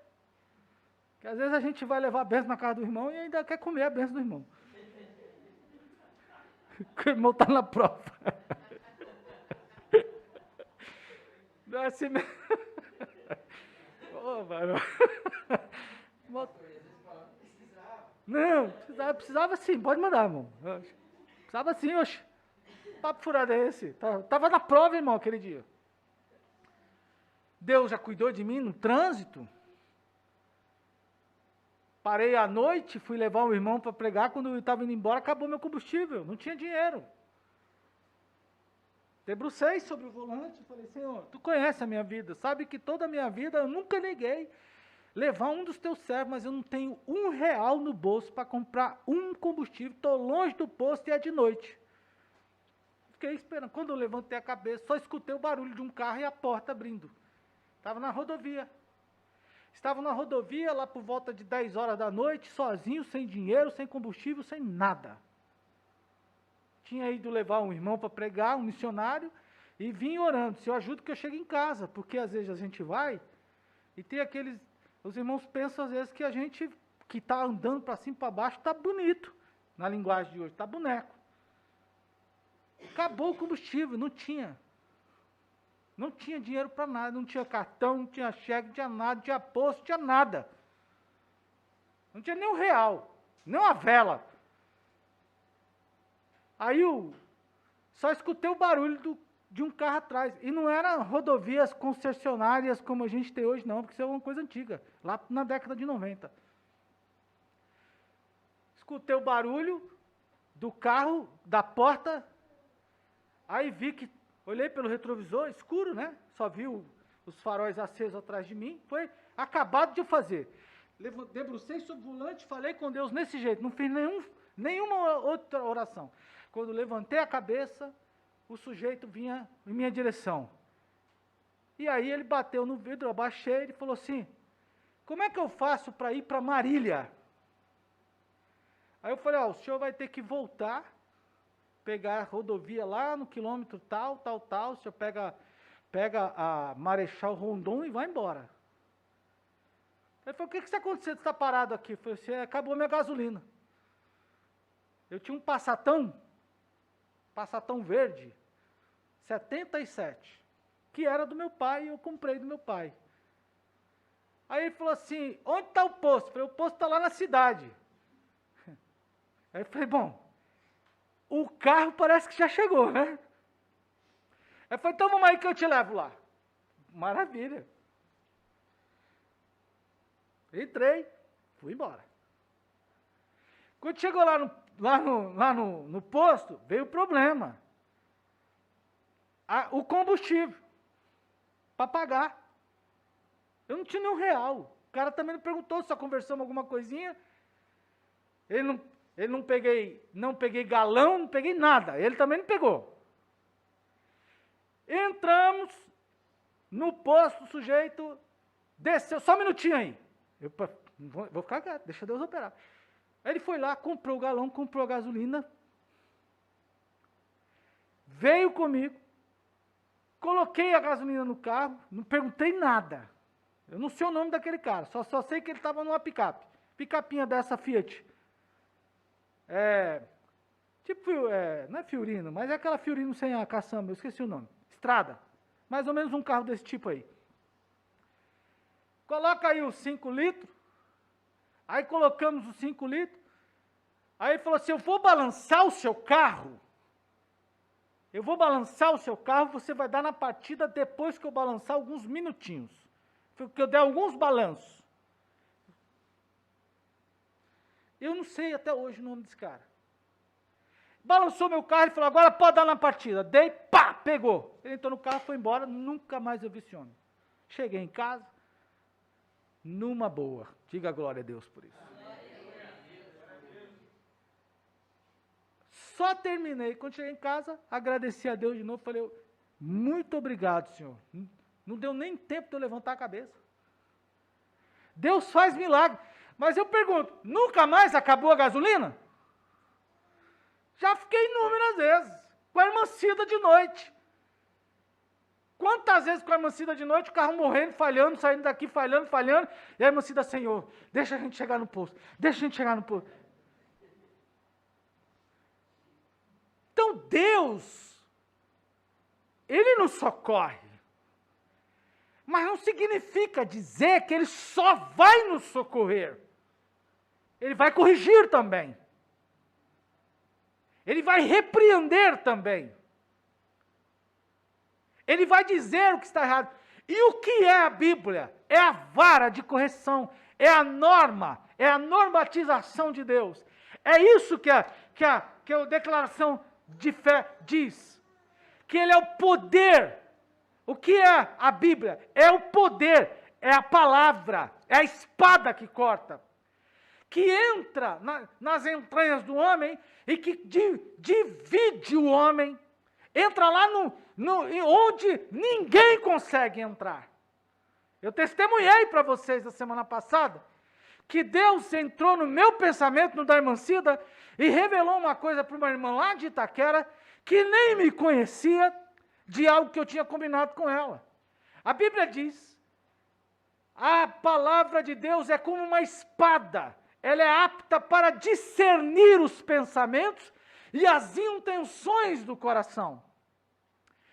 Porque às vezes a gente vai levar a benção na casa do irmão e ainda quer comer a benção do irmão. O irmão está na prova. Não é assim mesmo. Oh, varão. Não, precisava sim, pode mandar, irmão. Precisava sim, oxe. Papo furado é esse? Estava na prova, irmão, aquele dia. Deus já cuidou de mim no trânsito. Parei à noite, fui levar um irmão para pregar, quando eu estava indo embora, acabou meu combustível, não tinha dinheiro. Debrucei sobre o volante, falei, Senhor, tu conhece a minha vida, sabe que toda a minha vida eu nunca neguei levar um dos teus servos, mas eu não tenho R$1 no bolso para comprar um combustível, estou longe do posto e é de noite. Fiquei esperando, quando eu levantei a cabeça, só escutei o barulho de um carro e a porta abrindo. Estava na rodovia. Estava na rodovia lá por volta de 10 horas da noite, sozinho, sem dinheiro, sem combustível, sem nada. Tinha ido levar um irmão para pregar, um missionário, e vim orando, Senhor, ajuda que eu chegue em casa, porque às vezes a gente vai, e tem aqueles, os irmãos pensam às vezes que a gente que está andando para cima e para baixo está bonito, na linguagem de hoje, está boneco. Acabou o combustível, não tinha. Não tinha dinheiro para nada, não tinha cartão, não tinha cheque, não tinha nada, não tinha posto, não tinha nada. Não tinha nem um real, nem uma vela. Aí só escutei o barulho de um carro atrás. E não eram rodovias concessionárias como a gente tem hoje, não, porque isso é uma coisa antiga, lá na década de 90. Escutei o barulho do carro, da porta, aí vi que, olhei pelo retrovisor, escuro, né? Só vi os faróis acesos atrás de mim, foi acabado de fazer. Debrucei sobre o volante, falei com Deus nesse jeito, não fiz nenhuma outra oração. Quando levantei a cabeça, o sujeito vinha em minha direção. E aí ele bateu no vidro, eu abaixei, ele falou assim, como é que eu faço para ir para Marília? Aí eu falei, o senhor vai ter que voltar, pegar a rodovia lá no quilômetro tal, o senhor pega a Marechal Rondon e vai embora. Ele falou, o que está acontecendo? Você está parado aqui? Eu falei, assim, acabou minha gasolina. Eu tinha um Passatão verde, 77, que era do meu pai, e eu comprei do meu pai. Aí ele falou assim, onde está o posto? Eu falei, o posto está lá na cidade. Aí eu falei, bom, o carro parece que já chegou, né? Aí eu falei, então vamos aí que eu te levo lá. Maravilha. Entrei, fui embora. Quando chegou lá no posto, veio o problema. O combustível, para pagar. Eu não tinha nenhum real. O cara também não perguntou se só conversamos alguma coisinha. Não peguei galão, não peguei nada. Ele também não pegou. Entramos no posto, o sujeito desceu. Só um minutinho aí. Eu vou ficar quieto, deixa Deus operar. Aí ele foi lá, comprou o galão, comprou a gasolina, veio comigo, coloquei a gasolina no carro, não perguntei nada. Eu não sei o nome daquele cara, só sei que ele estava numa picape. Picapinha dessa Fiat. Não é Fiorino, mas é aquela Fiorino sem a caçamba, eu esqueci o nome. Estrada. Mais ou menos um carro desse tipo aí. Coloca aí os 5 litros. Aí colocamos os 5 litros. Aí ele falou assim, eu vou balançar o seu carro. Você vai dar na partida depois que eu balançar alguns minutinhos. Que eu der alguns balanços. Eu não sei até hoje o nome desse cara. Balançou meu carro e falou, agora pode dar na partida. Dei, pá, pegou. Ele entrou no carro, foi embora, nunca mais eu vi esse homem. Cheguei em casa, numa boa. Diga glória a Deus por isso. Só terminei. Quando cheguei em casa, agradeci a Deus de novo. Falei, muito obrigado, Senhor. Não deu nem tempo de eu levantar a cabeça. Deus faz milagre. Mas eu pergunto, nunca mais acabou a gasolina? Já fiquei inúmeras vezes. Com a irmã Cida de noite. Quantas vezes com a irmã Cida de noite, o carro morrendo, falhando, saindo daqui, falhando. E a irmã Cida, Senhor, deixa a gente chegar no posto. Então Deus, Ele nos socorre. Mas não significa dizer que Ele só vai nos socorrer. Ele vai corrigir também. Ele vai repreender também. Ele vai dizer o que está errado. E o que é a Bíblia? É a vara de correção, é a norma, é a normatização de Deus. É isso que a declaração de fé diz. Que Ele é o poder. O que é a Bíblia? É o poder, é a palavra, é a espada que corta. Que entra nas entranhas do homem e que divide o homem. Entra lá onde ninguém consegue entrar. Eu testemunhei para vocês na semana passada que Deus entrou no meu pensamento, no da irmã Cida, e revelou uma coisa para uma irmã lá de Itaquera, que nem me conhecia, de algo que eu tinha combinado com ela. A Bíblia diz, a palavra de Deus é como uma espada, ela é apta para discernir os pensamentos e as intenções do coração.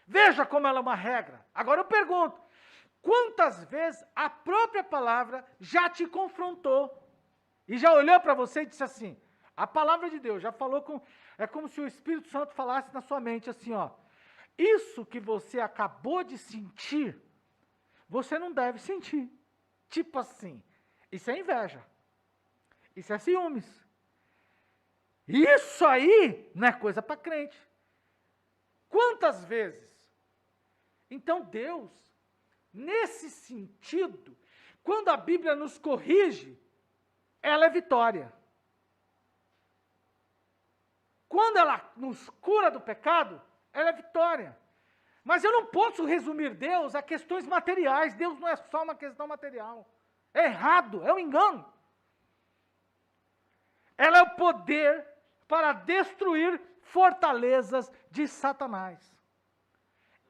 Veja como ela é uma regra. Agora eu pergunto, quantas vezes a própria palavra já te confrontou e já olhou para você e disse assim, a palavra de Deus já falou com... É como se o Espírito Santo falasse na sua mente assim, ó, isso que você acabou de sentir, você não deve sentir. Tipo assim, isso é inveja, isso é ciúmes. Isso aí não é coisa para crente. Quantas vezes? Então Deus, nesse sentido, quando a Bíblia nos corrige, ela é vitória. Quando ela nos cura do pecado, ela é vitória. Mas eu não posso resumir Deus a questões materiais. Deus não é só uma questão material. É errado, é um engano. Ela é o poder para destruir fortalezas de Satanás.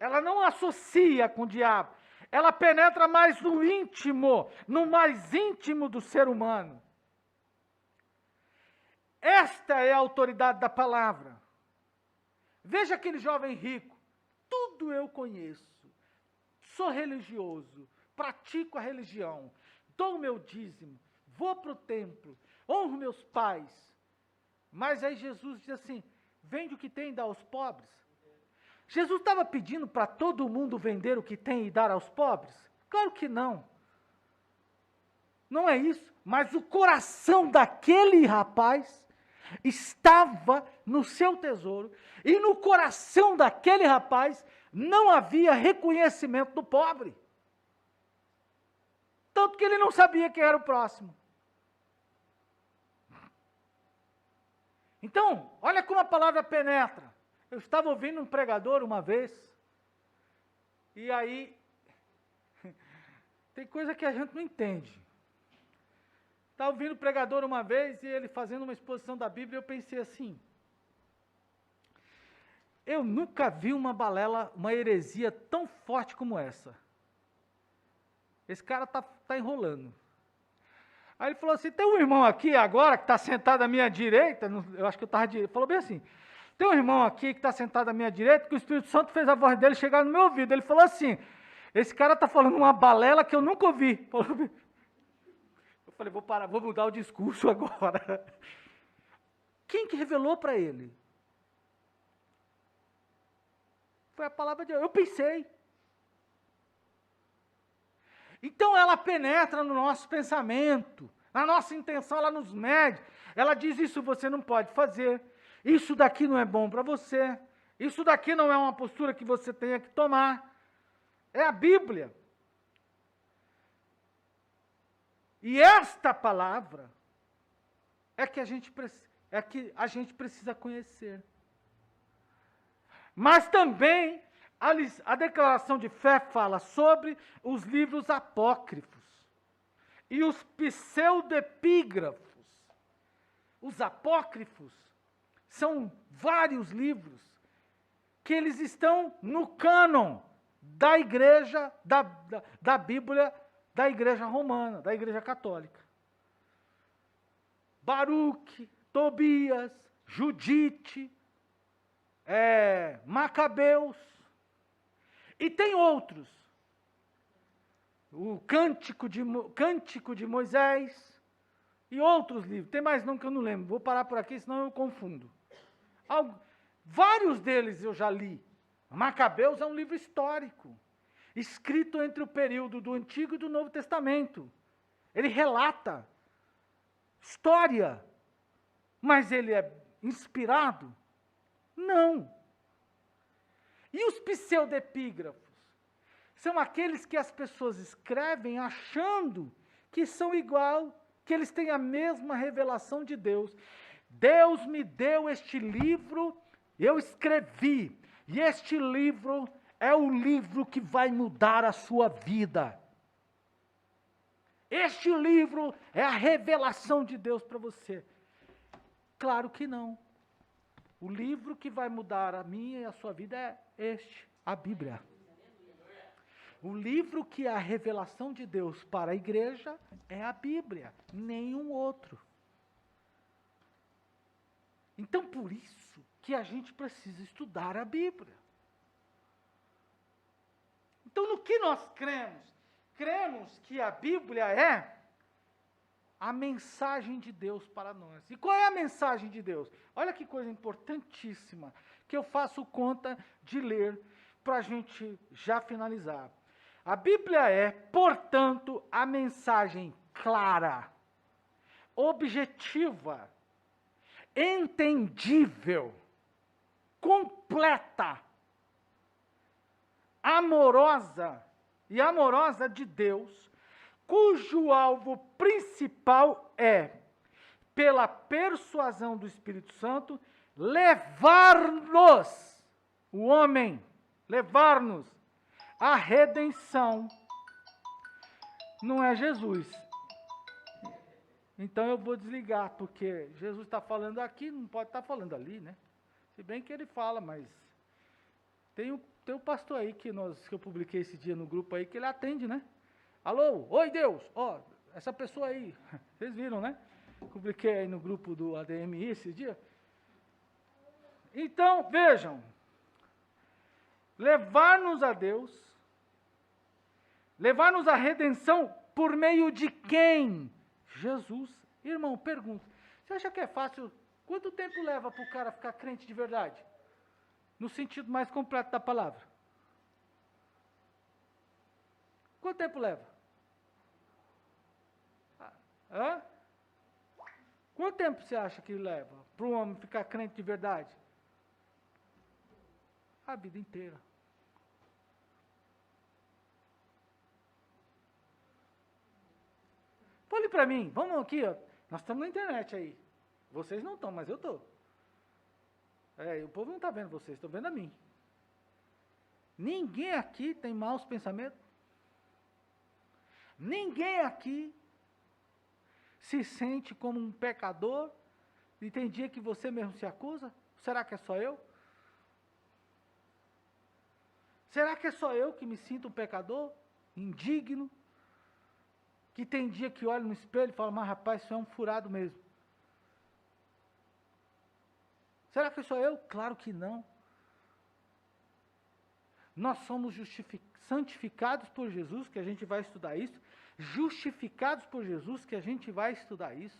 Ela não associa com o diabo. Ela penetra mais no íntimo, no mais íntimo do ser humano. Esta é a autoridade da palavra. Veja aquele jovem rico. Tudo eu conheço. Sou religioso. Pratico a religião. Dou o meu dízimo. Vou para o templo. Honro meus pais. Mas aí Jesus diz assim, vende o que tem e dá aos pobres. Jesus estava pedindo para todo mundo vender o que tem e dar aos pobres? Claro que não. Não é isso. Mas o coração daquele rapaz estava no seu tesouro, e no coração daquele rapaz não havia reconhecimento do pobre. Tanto que ele não sabia quem era o próximo. Então, olha como a palavra penetra. Eu estava ouvindo um pregador uma vez, e aí, tem coisa que a gente não entende. Estava ouvindo o pregador uma vez, e ele fazendo uma exposição da Bíblia, eu pensei assim, eu nunca vi uma balela, uma heresia tão forte como essa. Esse cara tá enrolando. Aí ele falou assim, tem um irmão aqui agora, que está sentado à minha direita, eu acho que eu estava à direita, falou bem assim, tem um irmão aqui que está sentado à minha direita, que o Espírito Santo fez a voz dele chegar no meu ouvido. Ele falou assim, esse cara está falando uma balela que eu nunca ouvi. Eu falei, vou parar, vou mudar o discurso agora. Quem que revelou para ele? Foi a palavra de Deus. Eu pensei. Então ela penetra no nosso pensamento, na nossa intenção, ela nos mede. Ela diz, isso você não pode fazer, isso daqui não é bom para você, isso daqui não é uma postura que você tenha que tomar. É a Bíblia. E esta palavra é que a gente precisa conhecer. Mas também a declaração de fé fala sobre os livros apócrifos e os pseudepígrafos. Os apócrifos são vários livros que eles estão no cânon da igreja, da Bíblia, da igreja romana, da igreja católica. Baruque, Tobias, Judite, Macabeus, e tem outros. O Cântico de Moisés, e outros livros. Tem mais não que eu não lembro, vou parar por aqui, senão eu confundo. Vários deles eu já li. Macabeus é um livro histórico, escrito entre o período do Antigo e do Novo Testamento. Ele relata história, mas ele é inspirado? Não. E os pseudepígrafos? São aqueles que as pessoas escrevem achando que são igual, que eles têm a mesma revelação de Deus. Deus me deu este livro, eu escrevi, e este livro é o livro que vai mudar a sua vida. Este livro é a revelação de Deus para você. Claro que não. O livro que vai mudar a minha e a sua vida é este, a Bíblia. O livro que é a revelação de Deus para a igreja é a Bíblia, nenhum outro. Então, por isso que a gente precisa estudar a Bíblia. Então, no que nós cremos? Cremos que a Bíblia é a mensagem de Deus para nós. E qual é a mensagem de Deus? Olha que coisa importantíssima, que eu faço conta de ler para a gente já finalizar. A Bíblia é, portanto, a mensagem clara, objetiva, entendível, completa, amorosa de Deus, cujo alvo principal é, pela persuasão do Espírito Santo, levar-nos, o homem, levar-nos à redenção. Não é Jesus. Então eu vou desligar, porque Jesus está falando aqui, não pode estar falando ali, né? Se bem que ele fala, mas tem o pastor aí que eu publiquei esse dia no grupo aí, que ele atende, né? Alô, oi Deus, ó, essa pessoa aí, vocês viram, né? Publiquei aí no grupo do ADMI esse dia. Então, vejam, levar-nos a Deus, levar-nos à redenção por meio de quem? Jesus. Irmão, pergunta, você acha que é fácil? Quanto tempo leva para o cara ficar crente de verdade? No sentido mais completo da palavra. Quanto tempo leva? Hã? Quanto tempo você acha que leva para um homem ficar crente de verdade? A vida inteira. Fale para mim, vamos aqui, ó. Nós estamos na internet aí. Vocês não estão, mas eu estou. O povo não está vendo vocês, estão vendo a mim. Ninguém aqui tem maus pensamentos. Ninguém aqui se sente como um pecador e tem dia que você mesmo se acusa? Será que é só eu? Será que é só eu que me sinto um pecador? Indigno? Que tem dia que olha no espelho e fala, mas rapaz, isso é um furado mesmo. Será que sou eu? Claro que não. Nós somos santificados por Jesus, que a gente vai estudar isso, justificados por Jesus, que a gente vai estudar isso,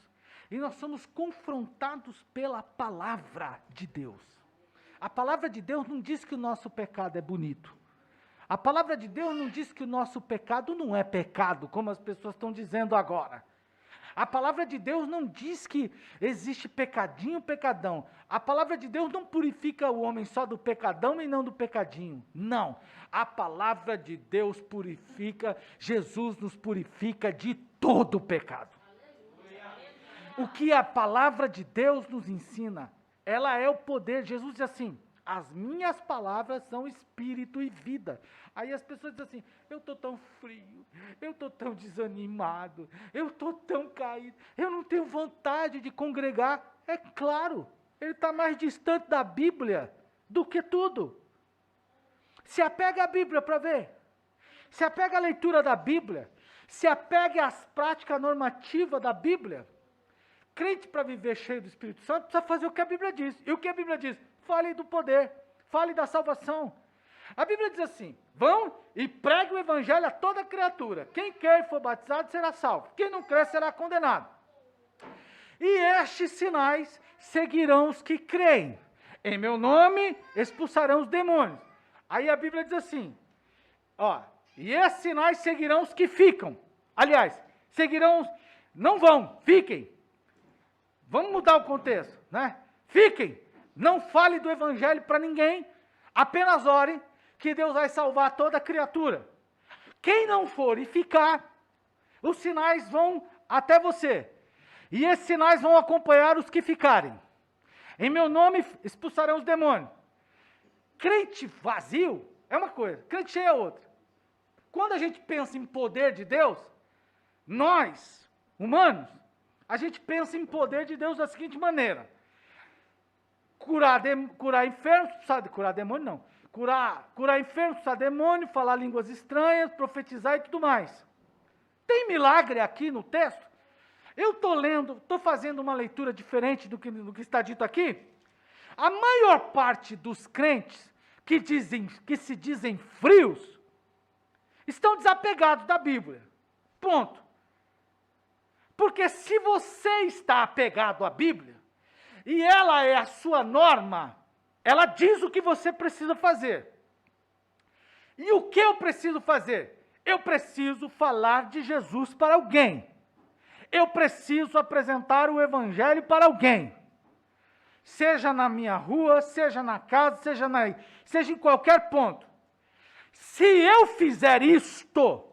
e nós somos confrontados pela palavra de Deus. A palavra de Deus não diz que o nosso pecado é bonito. A palavra de Deus não diz que o nosso pecado não é pecado, como as pessoas estão dizendo agora. A palavra de Deus não diz que existe pecadinho, pecadão. A palavra de Deus não purifica o homem só do pecadão e não do pecadinho. Não. A palavra de Deus purifica, Jesus nos purifica de todo o pecado. O que a palavra de Deus nos ensina, ela é o poder. Jesus diz assim, as minhas palavras são espírito e vida. Aí as pessoas dizem assim, eu estou tão frio, eu estou tão desanimado, eu estou tão caído, eu não tenho vontade de congregar. É claro, ele está mais distante da Bíblia do que tudo. Se apega à Bíblia para ver. Se apega à leitura da Bíblia. Se apegue às práticas normativas da Bíblia. Crente para viver cheio do Espírito Santo precisa fazer o que a Bíblia diz. E o que a Bíblia diz? Fale do poder, fale da salvação. A Bíblia diz assim, vão e pregue o evangelho a toda criatura. Quem quer e for batizado será salvo. Quem não crer será condenado. E estes sinais seguirão os que creem. Em meu nome expulsarão os demônios. Aí a Bíblia diz assim, ó, e esses sinais seguirão os que ficam. Aliás, seguirão os, não vão, fiquem. Vamos mudar o contexto, né? Fiquem. Não fale do evangelho para ninguém, apenas ore que Deus vai salvar toda criatura. Quem não for e ficar, os sinais vão até você. E esses sinais vão acompanhar os que ficarem. Em meu nome expulsarão os demônios. Crente vazio é uma coisa, crente cheio é outra. Quando a gente pensa em poder de Deus, Nós, humanos, a gente pensa em poder de Deus da seguinte maneira: curar enfermos, sabe, curar demônio não, curar enfermos, expulsar demônio, falar línguas estranhas, profetizar e tudo mais. Tem milagre aqui no texto? Eu estou fazendo uma leitura diferente do que está dito aqui. A maior parte dos crentes que se dizem frios estão desapegados da Bíblia. Ponto. Porque se você está apegado à Bíblia, e ela é a sua norma, ela diz o que você precisa fazer. E o que eu preciso fazer? Eu preciso falar de Jesus para alguém. Eu preciso apresentar o Evangelho para alguém. Seja na minha rua, seja na casa, seja em qualquer ponto. Se eu fizer isto,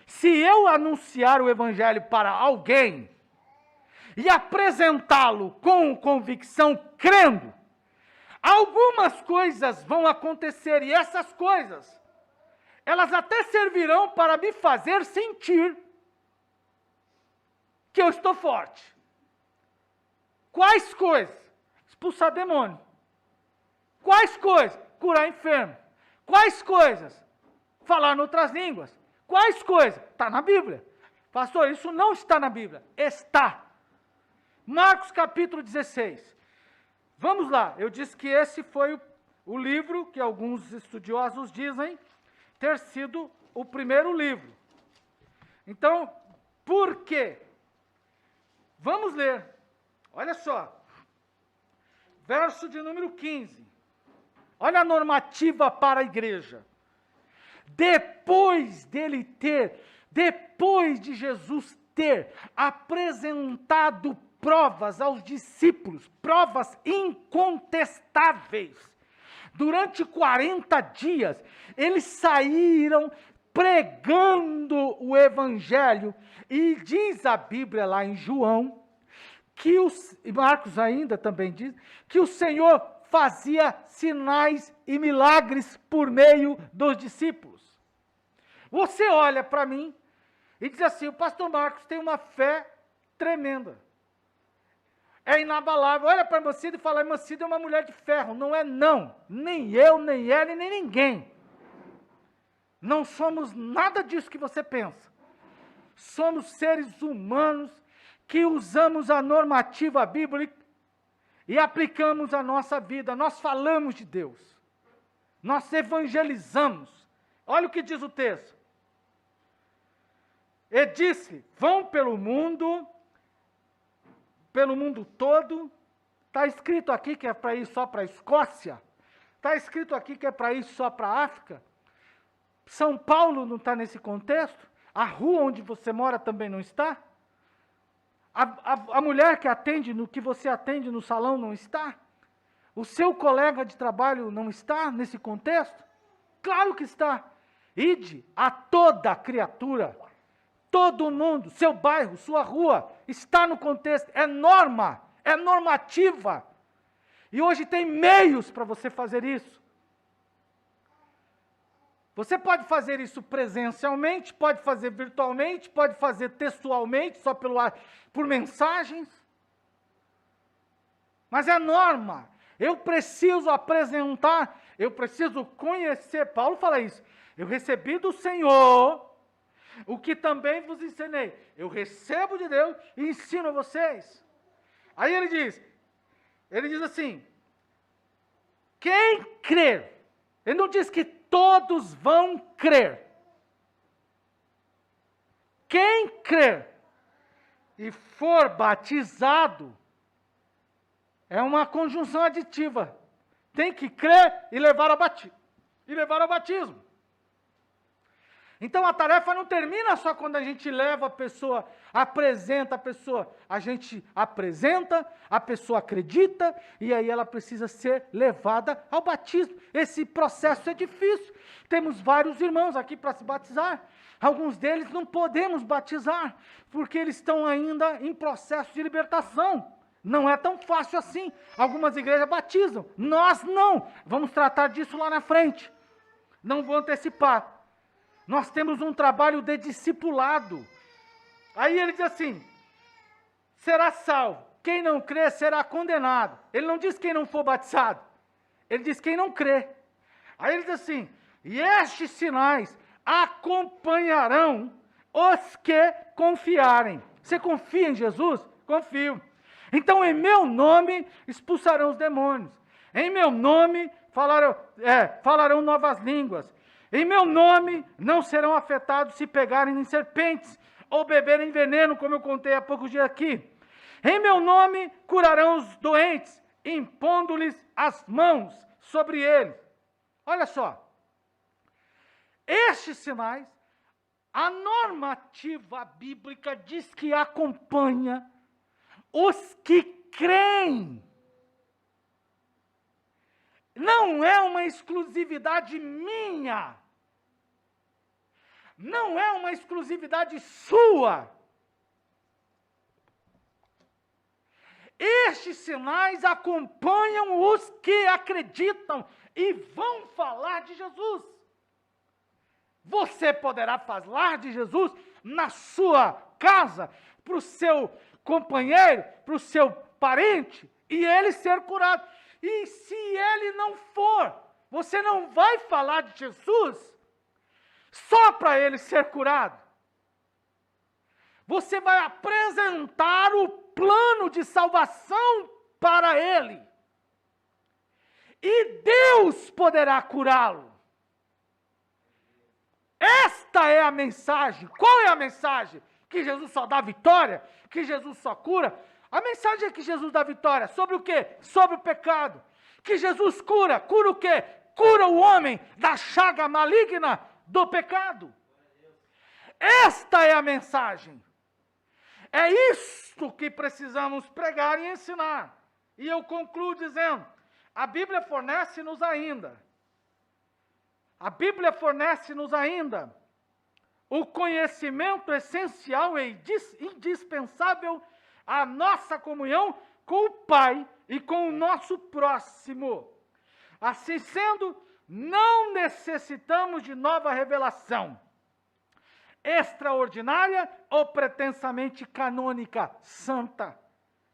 se eu anunciar o Evangelho para alguém e apresentá-lo com convicção, crendo, algumas coisas vão acontecer, e essas coisas, elas até servirão para me fazer sentir que eu estou forte. Quais coisas? Expulsar demônio. Quais coisas? Curar enfermo. Quais coisas? Falar em outras línguas. Quais coisas? Está na Bíblia. Pastor, isso não está na Bíblia. Está. Marcos capítulo 16. Vamos lá. Eu disse que esse foi o livro que alguns estudiosos dizem ter sido o primeiro livro. Então, por quê? Vamos ler. Olha só. Verso de número 15. Olha a normativa para a igreja. Depois de Jesus ter apresentado provas aos discípulos, provas incontestáveis, durante 40 dias, eles saíram pregando o Evangelho, e diz a Bíblia lá em João, e Marcos ainda também diz, que o Senhor fazia sinais e milagres por meio dos discípulos. Você olha para mim e diz assim: o pastor Marcos tem uma fé tremenda. É inabalável. Olha para a Emacida e fala: a Emacida é uma mulher de ferro. Não é não. Nem eu, nem ela, nem ninguém. Não somos nada disso que você pensa. Somos seres humanos que usamos a normativa bíblica e aplicamos a nossa vida. Nós falamos de Deus. Nós evangelizamos. Olha o que diz o texto. E disse: vão pelo mundo todo. Está escrito aqui que é para ir só para a Escócia. Está escrito aqui que é para ir só para a África. São Paulo não está nesse contexto. A rua onde você mora também não está. A mulher que atende no que você atende no salão não está. O seu colega de trabalho não está nesse contexto. Claro que está. Ide a toda criatura. Todo mundo, seu bairro, sua rua, está no contexto, é norma, é normativa. E hoje tem meios para você fazer isso. Você pode fazer isso presencialmente, pode fazer virtualmente, pode fazer textualmente, só por mensagens. Mas é norma. Eu preciso apresentar, eu preciso conhecer. Paulo fala isso. Eu recebi do Senhor o que também vos ensinei. Eu recebo de Deus e ensino a vocês. Aí ele diz assim: quem crer, ele não diz que todos vão crer. Quem crer e for batizado, é uma conjunção aditiva. Tem que crer e levar ao batismo. Então a tarefa não termina só quando a gente leva a pessoa, apresenta a pessoa. A gente apresenta, a pessoa acredita, e aí ela precisa ser levada ao batismo. Esse processo é difícil. Temos vários irmãos aqui para se batizar. Alguns deles não podemos batizar, porque eles estão ainda em processo de libertação. Não é tão fácil assim. Algumas igrejas batizam, nós não. Vamos tratar disso lá na frente. Não vou antecipar. Nós temos um trabalho de discipulado. Aí ele diz assim, será salvo. Quem não crê será condenado. Ele não diz quem não for batizado. Ele diz quem não crê. Aí ele diz assim, e estes sinais acompanharão os que confiarem. Você confia em Jesus? Confio. Então, em meu nome expulsarão os demônios. Em meu nome falarão novas línguas. Em meu nome não serão afetados se pegarem em serpentes ou beberem veneno, como eu contei há poucos dias aqui. Em meu nome curarão os doentes, impondo-lhes as mãos sobre eles. Olha só. Estes sinais, a normativa bíblica diz que acompanha os que creem. Não é uma exclusividade minha. Não é uma exclusividade sua. Estes sinais acompanham os que acreditam e vão falar de Jesus. Você poderá falar de Jesus na sua casa, para o seu companheiro, para o seu parente, e ele ser curado. E se ele não for, você não vai falar de Jesus só para ele ser curado. Você vai apresentar o plano de salvação para ele. E Deus poderá curá-lo. Esta é a mensagem. Qual é a mensagem? Que Jesus só dá vitória? Que Jesus só cura? A mensagem é que Jesus dá vitória. Sobre o quê? Sobre o pecado. Que Jesus cura. Cura o quê? Cura o homem da chaga maligna do pecado. Esta é a mensagem. É isto que precisamos pregar e ensinar. E eu concluo dizendo, a Bíblia fornece-nos ainda o conhecimento essencial e indispensável à nossa comunhão com o Pai e com o nosso próximo. Assim sendo, não necessitamos de nova revelação, extraordinária ou pretensamente canônica, santa,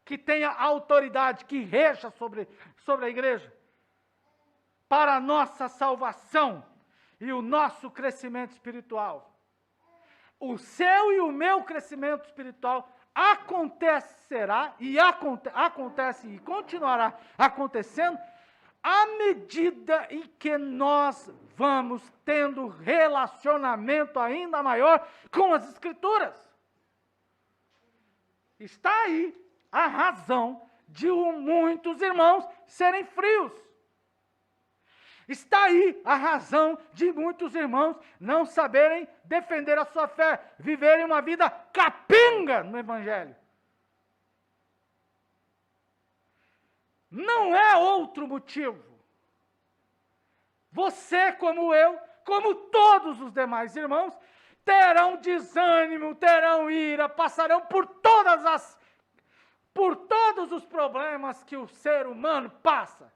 que tenha autoridade, que reja sobre a igreja, para a nossa salvação e o nosso crescimento espiritual. O seu e o meu crescimento espiritual acontecerá e acontece e continuará acontecendo à medida em que nós vamos tendo relacionamento ainda maior com as Escrituras. Está aí a razão de muitos irmãos serem frios. Está aí a razão de muitos irmãos não saberem defender a sua fé, viverem uma vida capenga no Evangelho. Não é outro motivo. Você, como eu, como todos os demais irmãos, terão desânimo, terão ira, passarão por todos os problemas que o ser humano passa.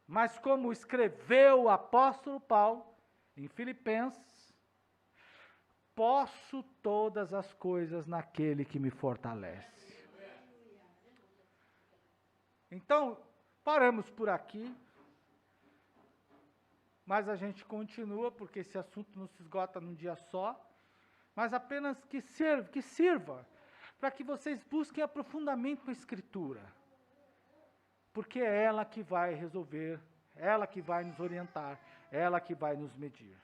Mas como escreveu o apóstolo Paulo em Filipenses, posso todas as coisas naquele que me fortalece. Então, paramos por aqui, mas a gente continua, porque esse assunto não se esgota num dia só, mas apenas que sirva para que vocês busquem aprofundamento a Escritura. Porque é ela que vai resolver, ela que vai nos orientar, ela que vai nos medir.